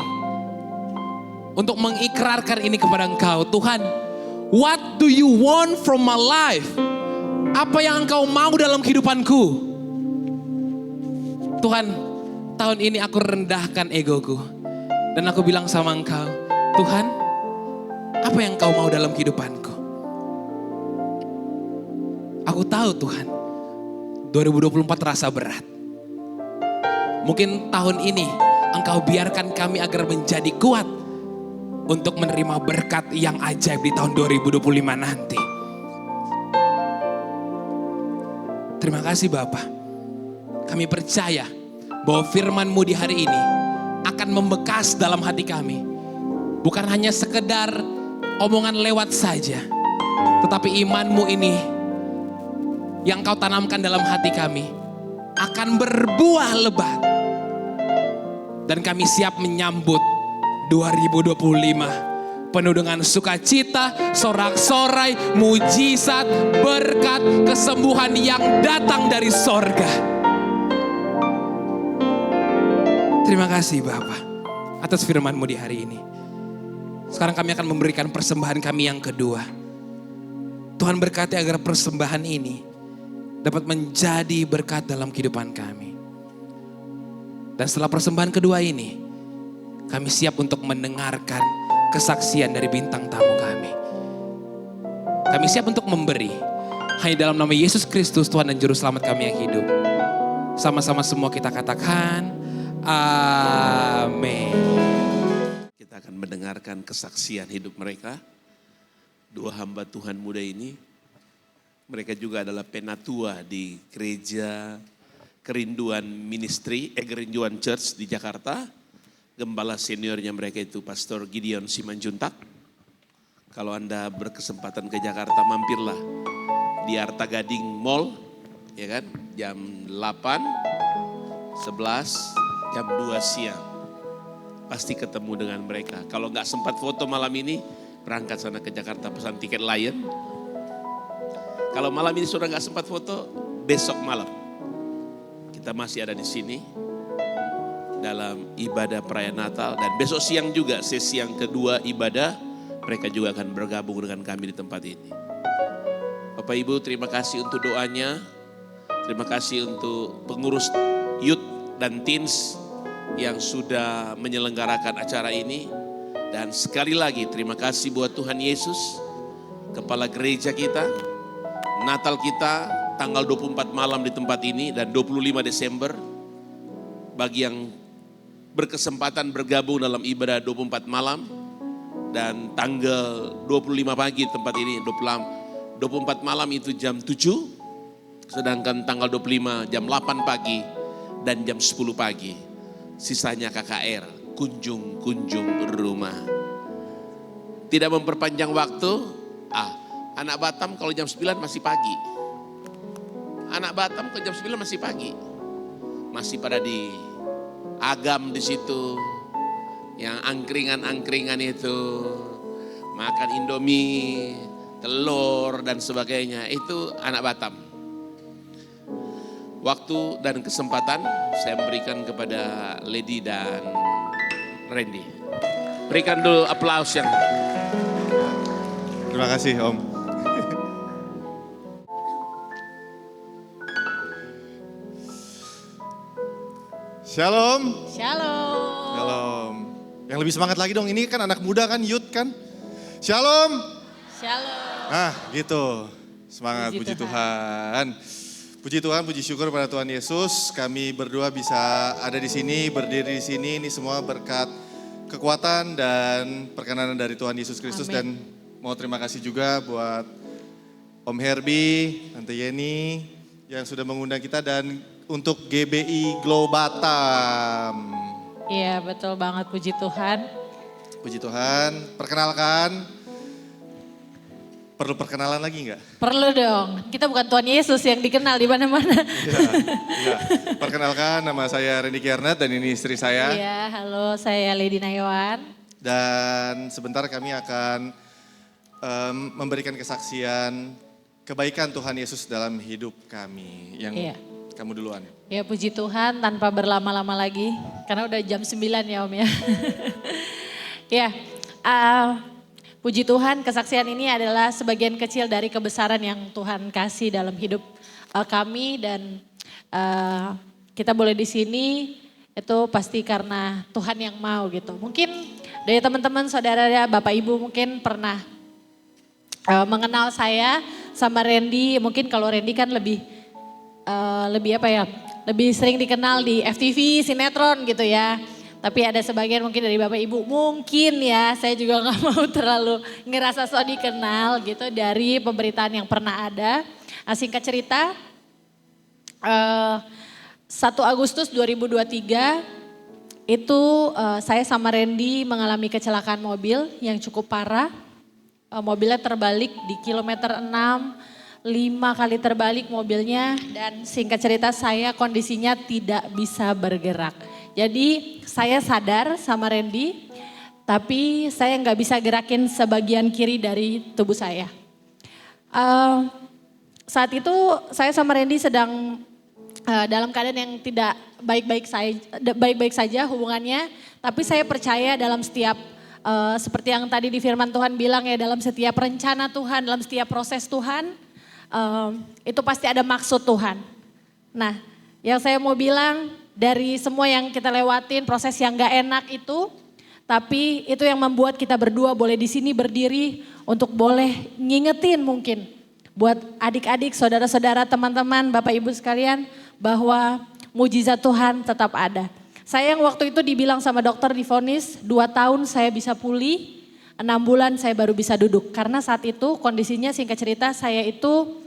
untuk mengikrarkan ini kepada Engkau. Tuhan, what do you want from my life? Apa yang Engkau mau dalam kehidupanku? Tuhan, tahun ini aku rendahkan egoku. Dan aku bilang sama Engkau, Tuhan, apa yang Engkau mau dalam kehidupanku? Aku tahu Tuhan, 2024 terasa berat. Mungkin tahun ini Engkau biarkan kami agar menjadi kuat untuk menerima berkat yang ajaib di tahun 2025 nanti. Terima kasih Bapa. Kami percaya bahwa firman-Mu di hari ini akan membekas dalam hati kami. Bukan hanya sekedar omongan lewat saja, tetapi iman-Mu ini yang Kau tanamkan dalam hati kami akan berbuah lebat. Dan kami siap menyambut 2025 penuh dengan sukacita, sorak-sorai, mujizat, berkat, kesembuhan yang datang dari sorga. Terima kasih Bapa atas firman-Mu di hari ini. Sekarang kami akan memberikan persembahan kami yang kedua. Tuhan berkati agar persembahan ini dapat menjadi berkat dalam kehidupan kami. Dan setelah persembahan kedua ini, kami siap untuk mendengarkan kesaksian dari bintang tamu kami. Kami siap untuk memberi. Hanya dalam nama Yesus Kristus, Tuhan dan Juru Selamat kami yang hidup. Sama-sama semua kita katakan, amin. Kita akan mendengarkan kesaksian hidup mereka. Dua hamba Tuhan muda ini. Mereka juga adalah penatua di gereja Kerinduan Ministry, Kerinduan Church di Jakarta. Gembala seniornya mereka itu Pastor Gideon Simanjuntak. Kalau Anda berkesempatan ke Jakarta, mampirlah di Arta Gading Mall, ya kan? Jam 8, 11, jam 2 siang. Pasti ketemu dengan mereka. Kalau nggak sempat foto malam ini, berangkat sana ke Jakarta, pesan tiket Lion. Kalau malam ini sudah nggak sempat foto, besok malam kita masih ada di sini dalam ibadah perayaan Natal, dan besok siang juga sesi yang kedua ibadah, mereka juga akan bergabung dengan kami di tempat ini. Bapak Ibu, terima kasih untuk doanya, terima kasih untuk pengurus youth dan teens yang sudah menyelenggarakan acara ini, dan sekali lagi terima kasih buat Tuhan Yesus, kepala gereja kita. Natal kita tanggal 24 malam di tempat ini dan 25 Desember. Bagi yang berkesempatan bergabung dalam ibadah 24 malam dan tanggal 25 pagi di tempat ini, 24 malam itu jam 7, sedangkan tanggal 25 jam 8 pagi dan jam 10 pagi. Sisanya KKR, kunjung rumah. Tidak memperpanjang waktu. Anak Batam kalau jam 9 masih pagi. Anak Batam kalau jam 9 masih pagi. Masih pada di agam di situ. Yang angkringan-angkringan itu. Makan Indomie, telur dan sebagainya. Itu anak Batam. Waktu dan kesempatan saya berikan kepada Lady dan Randy. Berikan dulu aplaus yang. Terima kasih Om. Shalom. Shalom. Shalom. Yang lebih semangat lagi dong, ini kan anak muda kan, youth kan. Shalom. Shalom. Nah gitu, semangat, puji Tuhan. Puji Tuhan, puji syukur pada Tuhan Yesus. Kami berdua bisa ada di sini, berdiri di sini, ini semua berkat kekuatan dan perkenanan dari Tuhan Yesus Kristus. Dan mau terima kasih juga buat Om Herbie, Tante Yeni yang sudah mengundang kita dan untuk GBI Glow Batam. Iya betul banget, puji Tuhan. Puji Tuhan, perkenalkan. Perlu perkenalan lagi enggak? Perlu dong, kita bukan Tuhan Yesus yang dikenal di mana-mana. Iya. Perkenalkan, nama saya Randy Kiarnat dan ini istri saya. Iya, halo, saya Lady Nayawan. Dan sebentar kami akan memberikan kesaksian kebaikan Tuhan Yesus dalam hidup kami. Yang kamu duluan. Ya puji Tuhan, tanpa berlama-lama lagi, karena udah jam 9 ya Om ya. Ya, puji Tuhan, kesaksian ini adalah sebagian kecil dari kebesaran yang Tuhan kasih dalam hidup kami dan kita boleh di sini itu pasti karena Tuhan yang mau gitu. Mungkin dari teman-teman, saudara, Bapak Ibu mungkin pernah mengenal saya sama Randy. Mungkin kalau Randy kan lebih apa ya? Lebih sering dikenal di FTV, sinetron gitu ya. Tapi ada sebagian mungkin dari Bapak Ibu, mungkin ya, saya juga gak mau terlalu ngerasa so dikenal gitu dari pemberitaan yang pernah ada. Singkat cerita, 1 Agustus 2023 itu saya sama Randy mengalami kecelakaan mobil yang cukup parah. Mobilnya terbalik di kilometer 6, 5 kali terbalik mobilnya dan singkat cerita saya kondisinya tidak bisa bergerak. Jadi saya sadar sama Randy, tapi saya nggak bisa gerakin sebagian kiri dari tubuh saya. Saat itu saya sama Randy sedang dalam keadaan yang tidak baik-baik saja hubungannya, tapi saya percaya dalam setiap seperti yang tadi di firman Tuhan bilang ya, dalam setiap rencana Tuhan, dalam setiap proses Tuhan, itu pasti ada maksud Tuhan. Nah, yang saya mau bilang, dari semua yang kita lewatin, proses yang gak enak itu, tapi itu yang membuat kita berdua boleh di sini berdiri untuk boleh ngingetin mungkin buat adik-adik, saudara-saudara, teman-teman, Bapak Ibu sekalian bahwa mujizat Tuhan tetap ada. Saya yang waktu itu dibilang sama dokter divonis 2 tahun saya bisa pulih, 6 bulan saya baru bisa duduk. Karena saat itu kondisinya singkat cerita saya itu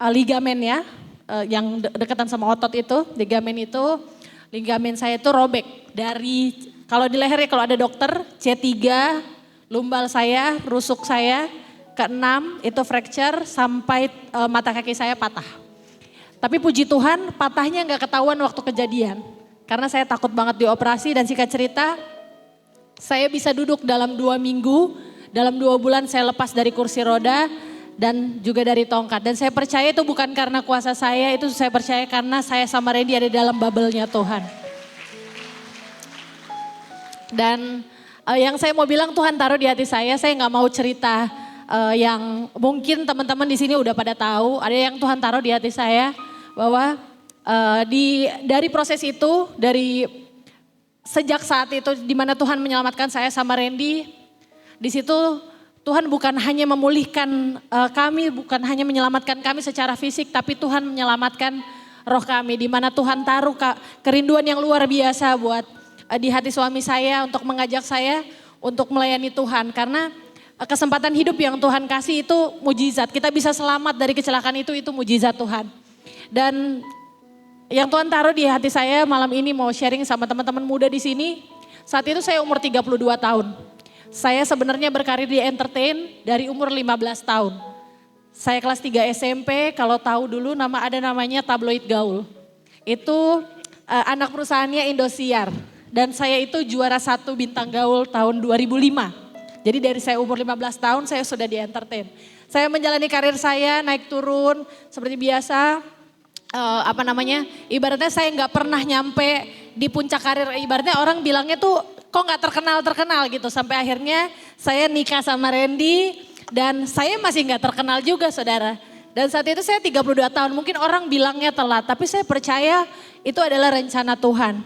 ligamen ya. Yang dekatan sama otot itu, ligamen saya itu robek dari, kalau di lehernya kalau ada dokter, C3, lumbal saya, rusuk saya, ke-6 itu fracture sampai mata kaki saya patah. Tapi puji Tuhan patahnya gak ketahuan waktu kejadian. Karena saya takut banget dioperasi dan singkat cerita, saya bisa duduk dalam 2 minggu, dalam 2 bulan saya lepas dari kursi roda, dan juga dari tongkat. Dan saya percaya itu bukan karena kuasa saya, itu saya percaya karena saya sama Randy ada dalam bubble-nya Tuhan. Dan yang saya mau bilang Tuhan taruh di hati saya gak mau cerita yang mungkin teman-teman di sini udah pada tahu. Ada yang Tuhan taruh di hati saya bahwa dari proses itu, dari sejak saat itu di mana Tuhan menyelamatkan saya sama Randy, di situ Tuhan bukan hanya memulihkan kami, bukan hanya menyelamatkan kami secara fisik, tapi Tuhan menyelamatkan roh kami. Di mana Tuhan taruh kerinduan yang luar biasa buat di hati suami saya untuk mengajak saya untuk melayani Tuhan. Karena kesempatan hidup yang Tuhan kasih itu mujizat. Kita bisa selamat dari kecelakaan itu mujizat Tuhan. Dan yang Tuhan taruh di hati saya malam ini mau sharing sama teman-teman muda di sini. Saat itu saya umur 32 tahun. Saya sebenarnya berkarir di entertain dari umur 15 tahun. Saya kelas 3 SMP, kalau tahu dulu ada namanya Tabloid Gaul. Itu anak perusahaannya Indosiar. Dan saya itu juara 1 bintang gaul tahun 2005. Jadi dari saya umur 15 tahun saya sudah di entertain. Saya menjalani karir saya naik turun seperti biasa. Ibaratnya saya nggak pernah nyampe di puncak karir. Ibaratnya orang bilangnya tuh kok nggak terkenal gitu. Sampai akhirnya saya nikah sama Randy dan saya masih nggak terkenal juga saudara. Dan saat itu saya 32 tahun, mungkin orang bilangnya telat, tapi saya percaya itu adalah rencana Tuhan.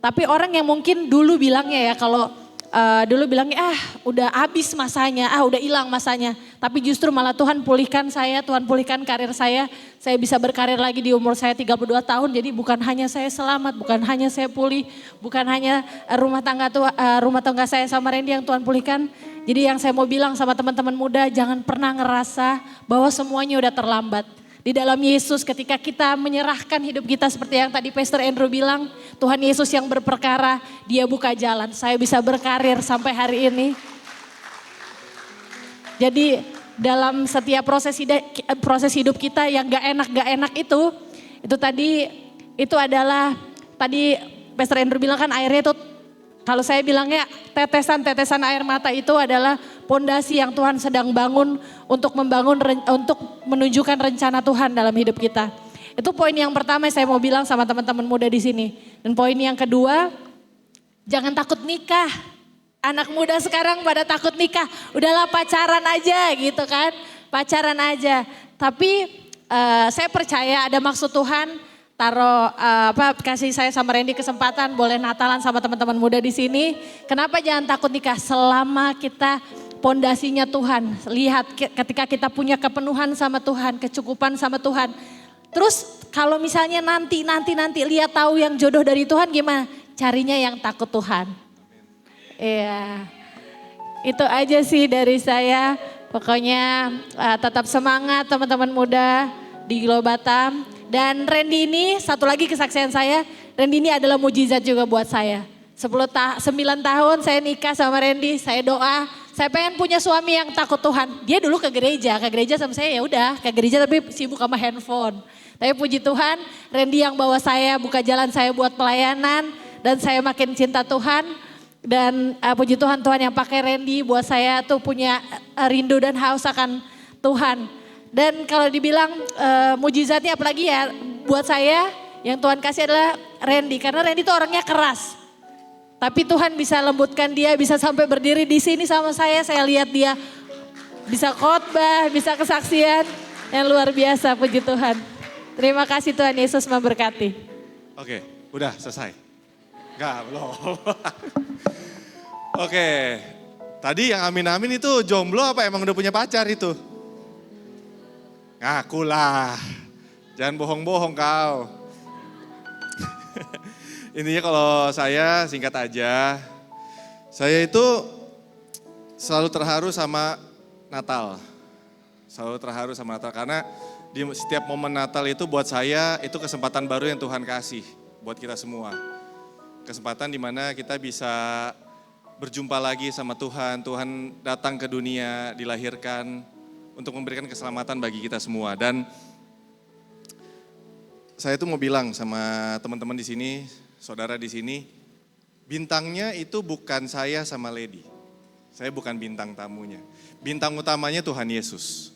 Tapi orang yang mungkin dulu bilangnya ya, kalau dulu bilangnya udah habis masanya, udah hilang masanya. Tapi justru malah Tuhan pulihkan saya, Tuhan pulihkan karir saya bisa berkarir lagi di umur saya 32 tahun. Jadi bukan hanya saya selamat, bukan hanya saya pulih, bukan hanya rumah tangga saya sama Randy yang Tuhan pulihkan. Jadi yang saya mau bilang sama teman-teman muda, jangan pernah ngerasa bahwa semuanya udah terlambat. Di dalam Yesus ketika kita menyerahkan hidup kita seperti yang tadi Pastor Andrew bilang, Tuhan Yesus yang berperkara, dia buka jalan. Saya bisa berkarir sampai hari ini. Jadi dalam setiap proses hidup kita yang gak enak itu adalah tadi Pastor Andrew bilang kan airnya itu, kalau saya bilangnya tetesan-tetesan air mata itu adalah pondasi yang Tuhan sedang bangun untuk menunjukkan rencana Tuhan dalam hidup kita. Itu poin yang pertama yang saya mau bilang sama teman-teman muda di sini. Dan poin yang kedua, jangan takut nikah. Anak muda sekarang pada takut nikah, udahlah pacaran aja gitu kan, pacaran aja. Tapi saya percaya ada maksud Tuhan. Kasih saya sama Randy kesempatan boleh Natalan sama teman-teman muda di sini. Kenapa jangan takut nikah selama kita pondasinya Tuhan. Lihat ketika kita punya kepenuhan sama Tuhan, kecukupan sama Tuhan. Terus kalau misalnya nanti lihat tahu yang jodoh dari Tuhan gimana? Carinya yang takut Tuhan. Iya. Itu aja sih dari saya. Pokoknya tetap semangat teman-teman muda di Glow Batam. Dan Randy ini, satu lagi kesaksian saya, Randy ini adalah mujizat juga buat saya. 9 tahun saya nikah sama Randy, saya doa, saya pengen punya suami yang takut Tuhan. Dia dulu ke gereja sama saya ya udah ke gereja tapi sibuk sama handphone. Tapi puji Tuhan, Randy yang bawa saya, buka jalan saya buat pelayanan dan saya makin cinta Tuhan. Dan puji Tuhan, Tuhan yang pakai Randy buat saya tuh punya rindu dan haus akan Tuhan. Dan kalau dibilang mujizatnya apalagi ya buat saya yang Tuhan kasih adalah Randy. Karena Randy itu orangnya keras. Tapi Tuhan bisa lembutkan dia, bisa sampai berdiri di sini sama saya lihat dia bisa khotbah, bisa kesaksian yang luar biasa, puji Tuhan. Terima kasih Tuhan Yesus memberkati. Oke, udah selesai? Enggak, belum. Oke, tadi yang amin-amin itu jomblo apa emang udah punya pacar itu? Ngakulah, jangan bohong-bohong kau. Intinya kalau saya singkat aja, saya itu selalu terharu sama Natal. Selalu terharu sama Natal karena di setiap momen Natal itu buat saya itu kesempatan baru yang Tuhan kasih buat kita semua. Kesempatan di mana kita bisa berjumpa lagi sama Tuhan, Tuhan datang ke dunia, dilahirkan untuk memberikan keselamatan bagi kita semua. Dan saya tuh mau bilang sama teman-teman di sini, saudara di sini, bintangnya itu bukan saya sama Lady. Saya bukan bintang tamunya. Bintang utamanya Tuhan Yesus.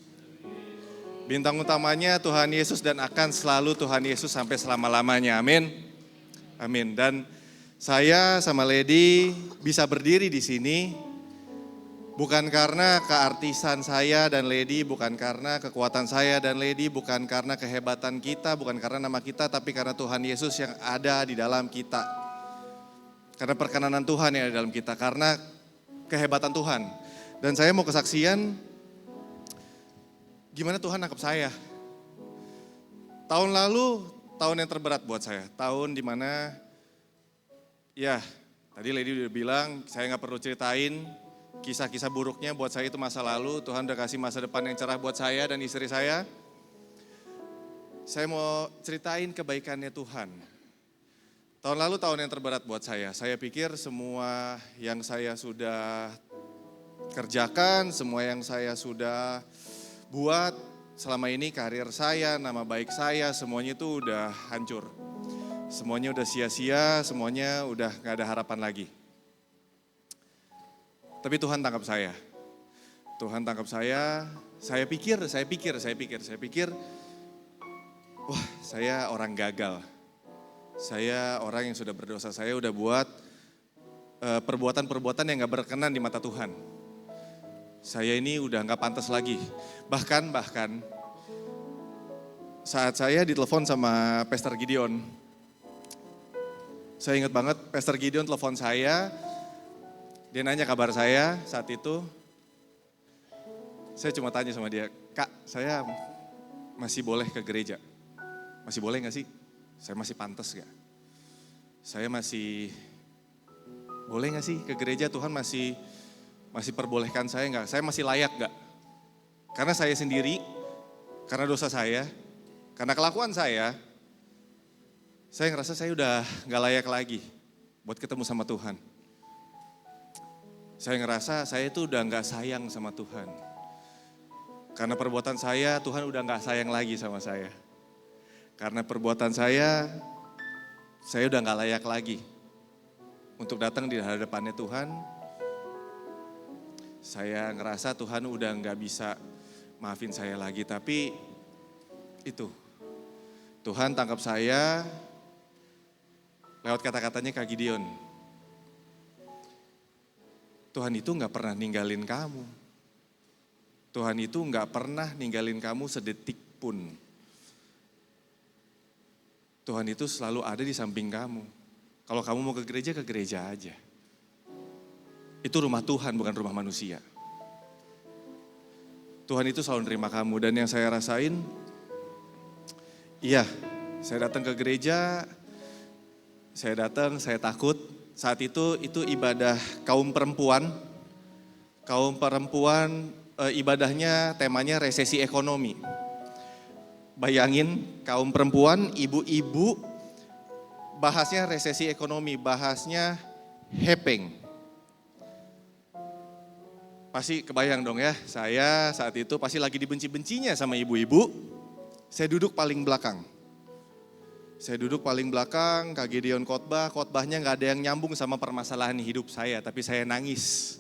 Bintang utamanya Tuhan Yesus dan akan selalu Tuhan Yesus sampai selama-lamanya. Amin. Amin. Dan saya sama Lady bisa berdiri di sini bukan karena keartisan saya dan Lady, bukan karena kekuatan saya dan Lady, bukan karena kehebatan kita, bukan karena nama kita, tapi karena Tuhan Yesus yang ada di dalam kita. Karena perkenanan Tuhan yang ada di dalam kita, karena kehebatan Tuhan. Dan saya mau kesaksian gimana Tuhan nangkep saya. Tahun lalu, tahun yang terberat buat saya. Tahun dimana, ya tadi Lady udah bilang, saya gak perlu ceritain kisah-kisah buruknya buat saya itu masa lalu. Tuhan udah kasih masa depan yang cerah buat saya dan istri saya. Saya mau ceritain kebaikannya Tuhan. Tahun lalu tahun yang terberat buat saya. Saya pikir semua yang saya sudah kerjakan, semua yang saya sudah buat selama ini, karir saya, nama baik saya, semuanya itu udah hancur. Semuanya udah sia-sia, semuanya udah gak ada harapan lagi. Tapi Tuhan tangkap saya. Tuhan tangkap saya pikir, wah saya orang gagal. Saya orang yang sudah berdosa, saya udah buat perbuatan-perbuatan yang gak berkenan di mata Tuhan. Saya ini udah gak pantas lagi. Bahkan saat saya ditelepon sama Pastor Gideon, saya ingat banget Pastor Gideon telepon saya, dia nanya kabar saya saat itu. Saya cuma tanya sama dia, Kak saya masih boleh ke gereja? Masih boleh gak sih? Saya masih pantas gak? Saya masih boleh gak sih ke gereja? Tuhan masih perbolehkan saya gak? Saya masih layak gak? Karena saya sendiri, karena dosa saya, karena kelakuan saya ngerasa saya udah gak layak lagi buat ketemu sama Tuhan. Saya ngerasa saya itu udah gak sayang sama Tuhan. Karena perbuatan saya, Tuhan udah gak sayang lagi sama saya. Karena perbuatan saya udah gak layak lagi untuk datang di hadapannya Tuhan. Saya ngerasa Tuhan udah gak bisa maafin saya lagi. Tapi itu, Tuhan tangkap saya lewat kata-katanya Kak Gideon. Tuhan itu gak pernah ninggalin kamu. Tuhan itu gak pernah ninggalin kamu sedetik pun. Tuhan itu selalu ada di samping kamu. Kalau kamu mau ke gereja aja. Itu rumah Tuhan, bukan rumah manusia. Tuhan itu selalu nerima kamu. Dan yang saya rasain, iya, saya datang ke gereja, saya takut. Saat itu ibadah kaum perempuan. Kaum perempuan ibadahnya temanya resesi ekonomi. Bayangin kaum perempuan, ibu-ibu bahasnya resesi ekonomi, bahasnya hepeng. Pasti kebayang dong ya, saya saat itu pasti lagi dibenci-bencinya sama ibu-ibu. Saya duduk paling belakang. Kak Gideon khotbahnya gak ada yang nyambung sama permasalahan hidup saya, tapi saya nangis.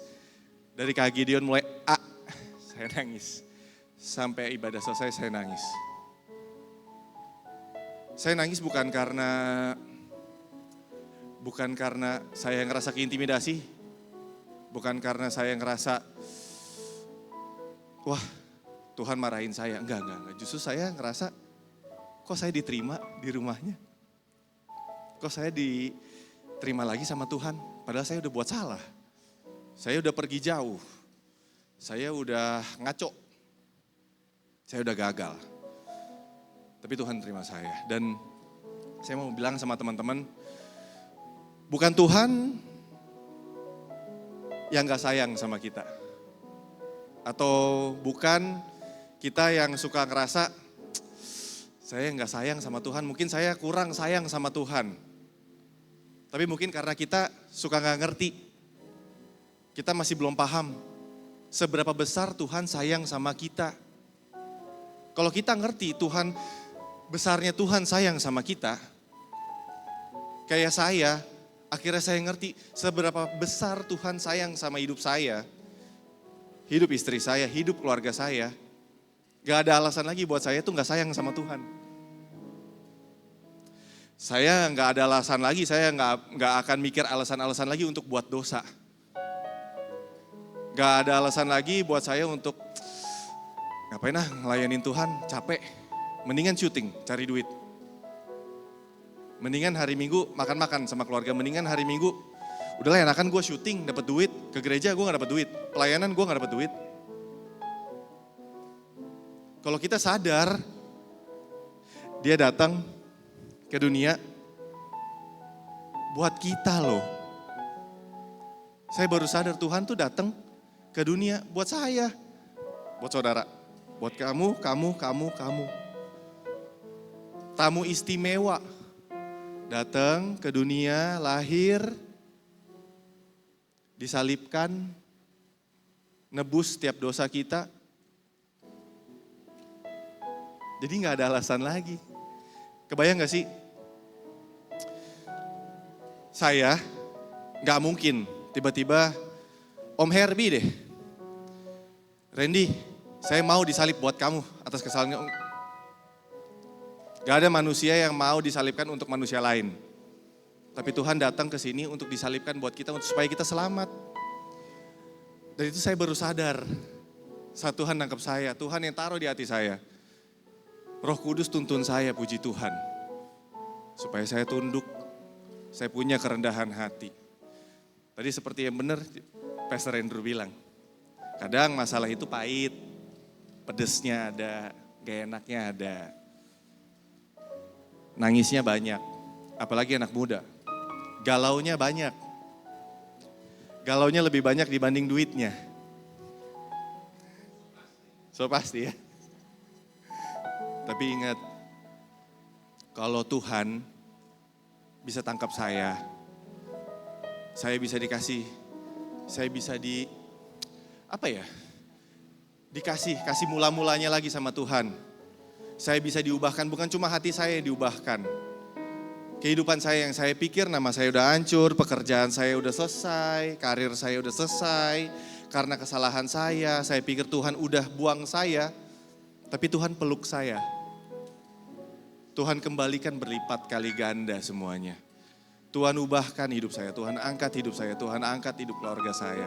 Dari Kak Gideon mulai saya nangis. Sampai ibadah selesai saya nangis. Saya nangis bukan karena saya ngerasa keintimidasi. Bukan karena saya ngerasa, wah Tuhan marahin saya. Enggak. Justru saya ngerasa, kok saya diterima di rumahnya? Kok saya diterima lagi sama Tuhan? Padahal saya udah buat salah. Saya udah pergi jauh. Saya udah ngaco. Saya udah gagal. Tapi Tuhan terima saya. Dan saya mau bilang sama teman-teman, bukan Tuhan yang gak sayang sama kita. Atau bukan kita yang suka ngerasa, saya gak sayang sama Tuhan, mungkin saya kurang sayang sama Tuhan. Tapi mungkin karena kita suka gak ngerti, kita masih belum paham seberapa besar Tuhan sayang sama kita. Kalau kita ngerti besarnya Tuhan sayang sama kita, kayak saya, akhirnya saya ngerti seberapa besar Tuhan sayang sama hidup saya, hidup istri saya, hidup keluarga saya. Gak ada alasan lagi buat saya tuh gak sayang sama Tuhan. Saya gak ada alasan lagi, saya gak akan mikir alasan-alasan lagi untuk buat dosa. Gak ada alasan lagi buat saya untuk ngapain ngelayanin Tuhan, capek. Mendingan syuting, cari duit. Mendingan hari Minggu makan-makan sama keluarga. Mendingan hari Minggu, udahlah enakan gue syuting, dapat duit. Ke gereja gue gak dapat duit, pelayanan gue gak dapat duit. Kalau kita sadar, dia datang ke dunia buat kita loh. Saya baru sadar Tuhan tuh datang ke dunia buat saya, buat saudara, buat kamu. Tamu istimewa, datang ke dunia, lahir, disalibkan, nebus setiap dosa kita. Jadi gak ada alasan lagi. Kebayang gak sih? Saya gak mungkin tiba-tiba, Om Herbie deh, Randy, saya mau disalib buat kamu atas kesalahan. Gak ada manusia yang mau disalibkan untuk manusia lain. Tapi Tuhan datang ke sini untuk disalibkan buat kita supaya kita selamat. Dan itu saya baru sadar saat Tuhan nangkep saya, Tuhan yang taruh di hati saya. Roh Kudus tuntun saya, puji Tuhan. Supaya saya tunduk, saya punya kerendahan hati. Tadi seperti yang benar Pastor Andrew bilang, kadang masalah itu pahit, pedesnya ada, gak enaknya ada. Nangisnya banyak, apalagi anak muda. Galaunya banyak. Galaunya lebih banyak dibanding duitnya. So pasti ya. Tapi ingat, kalau Tuhan bisa tangkap saya bisa dikasih, saya bisa kasih mula-mulanya lagi sama Tuhan. Saya bisa diubahkan, bukan cuma hati saya yang diubahkan. Kehidupan saya yang saya pikir nama saya udah hancur, pekerjaan saya udah selesai, karir saya udah selesai. Karena kesalahan saya pikir Tuhan udah buang saya. Tapi Tuhan peluk saya. Tuhan kembalikan berlipat kali ganda semuanya. Tuhan ubahkan hidup saya, Tuhan angkat hidup saya, Tuhan angkat hidup keluarga saya.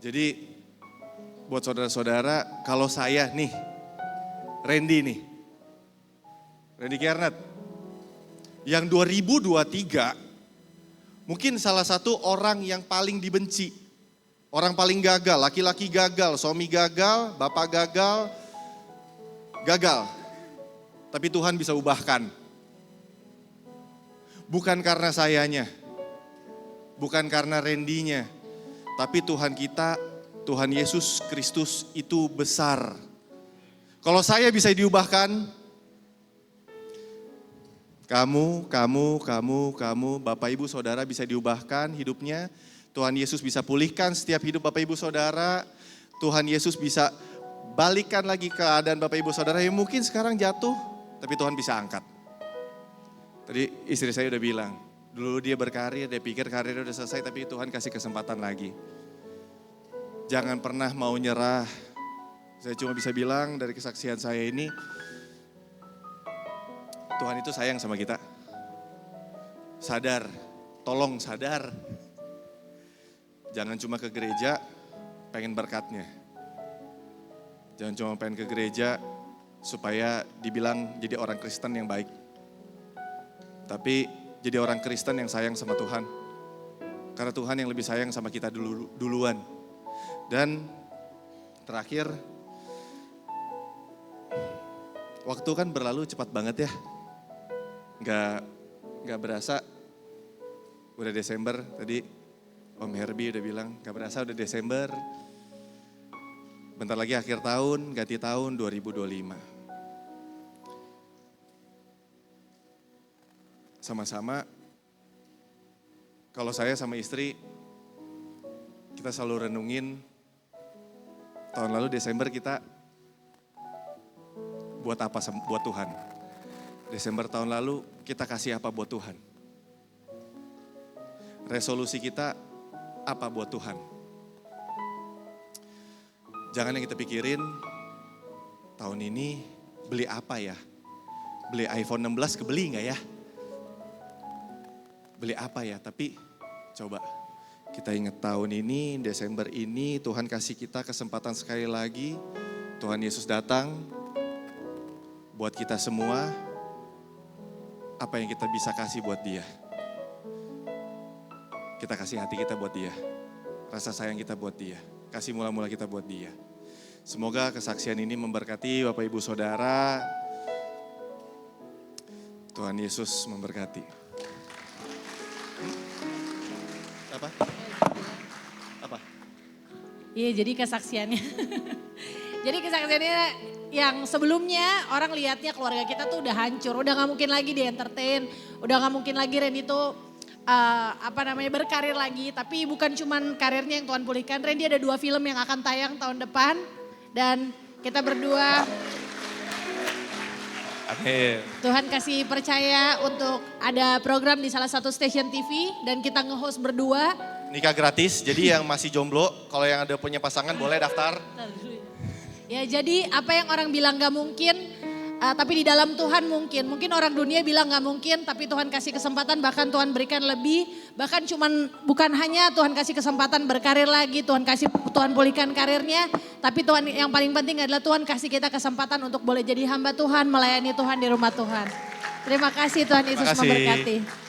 Jadi buat saudara-saudara, kalau saya nih, Randy Kernat, yang 2023 mungkin salah satu orang yang paling dibenci, orang paling gagal, laki-laki gagal, suami gagal, bapak gagal. Tapi Tuhan bisa ubahkan. Bukan karena sayanya, bukan karena Randy-nya, tapi Tuhan kita, Tuhan Yesus Kristus itu besar. Kalau saya bisa diubahkan, kamu, Bapak Ibu Saudara bisa diubahkan hidupnya. Tuhan Yesus bisa pulihkan setiap hidup Bapak Ibu Saudara. Tuhan Yesus bisa balikan lagi keadaan Bapak Ibu Saudara yang mungkin sekarang jatuh, tapi Tuhan bisa angkat. Tadi istri saya udah bilang, dulu dia berkarir, dia pikir karirnya udah selesai, tapi Tuhan kasih kesempatan lagi. Jangan pernah mau nyerah. Saya cuma bisa bilang dari kesaksian saya ini, Tuhan itu sayang sama kita. Sadar, tolong sadar. Jangan cuma ke gereja, pengen berkatnya. Jangan cuma pengen ke gereja supaya dibilang jadi orang Kristen yang baik. Tapi jadi orang Kristen yang sayang sama Tuhan. Karena Tuhan yang lebih sayang sama kita duluan. Dan terakhir, waktu kan berlalu cepat banget ya. Gak berasa, udah Desember, tadi Om Herbie udah bilang, gak berasa udah Desember. Bentar lagi akhir tahun, ganti tahun 2025. Sama-sama, kalau saya sama istri, kita selalu renungin, tahun lalu Desember kita buat apa buat Tuhan. Desember tahun lalu kita kasih apa buat Tuhan. Resolusi kita apa buat Tuhan. Jangan yang kita pikirin, tahun ini beli apa ya? Beli iPhone 16 kebeli gak ya? Beli apa ya? Tapi coba kita ingat tahun ini, Desember ini Tuhan kasih kita kesempatan sekali lagi. Tuhan Yesus datang buat kita semua. Apa yang kita bisa kasih buat dia? Kita kasih hati kita buat dia. Rasa sayang kita buat dia. Kasih mula-mula kita buat dia. Semoga kesaksian ini memberkati Bapak Ibu Saudara. Tuhan Yesus memberkati. Apa? Iya, jadi kesaksiannya. Jadi kesaksiannya yang sebelumnya orang lihatnya keluarga kita tuh udah hancur, udah gak mungkin lagi di entertain, udah gak mungkin lagi Randy tuh berkarir lagi, tapi bukan cuman karirnya yang Tuhan pulihkan. Randy ada 2 film yang akan tayang tahun depan dan kita berdua Amin. Tuhan kasih percaya untuk ada program di salah satu stasiun TV dan kita nge-host berdua. Nikah gratis, jadi yang masih jomblo, kalau yang ada punya pasangan boleh daftar. Ya jadi apa yang orang bilang gak mungkin, tapi di dalam Tuhan mungkin. Mungkin orang dunia bilang gak mungkin, tapi Tuhan kasih kesempatan, bahkan Tuhan berikan lebih. Bahkan bukan hanya Tuhan kasih kesempatan berkarir lagi, Tuhan pulihkan karirnya. Tapi Tuhan yang paling penting adalah Tuhan kasih kita kesempatan untuk boleh jadi hamba Tuhan, melayani Tuhan di rumah Tuhan. Terima kasih Tuhan Yesus memberkati.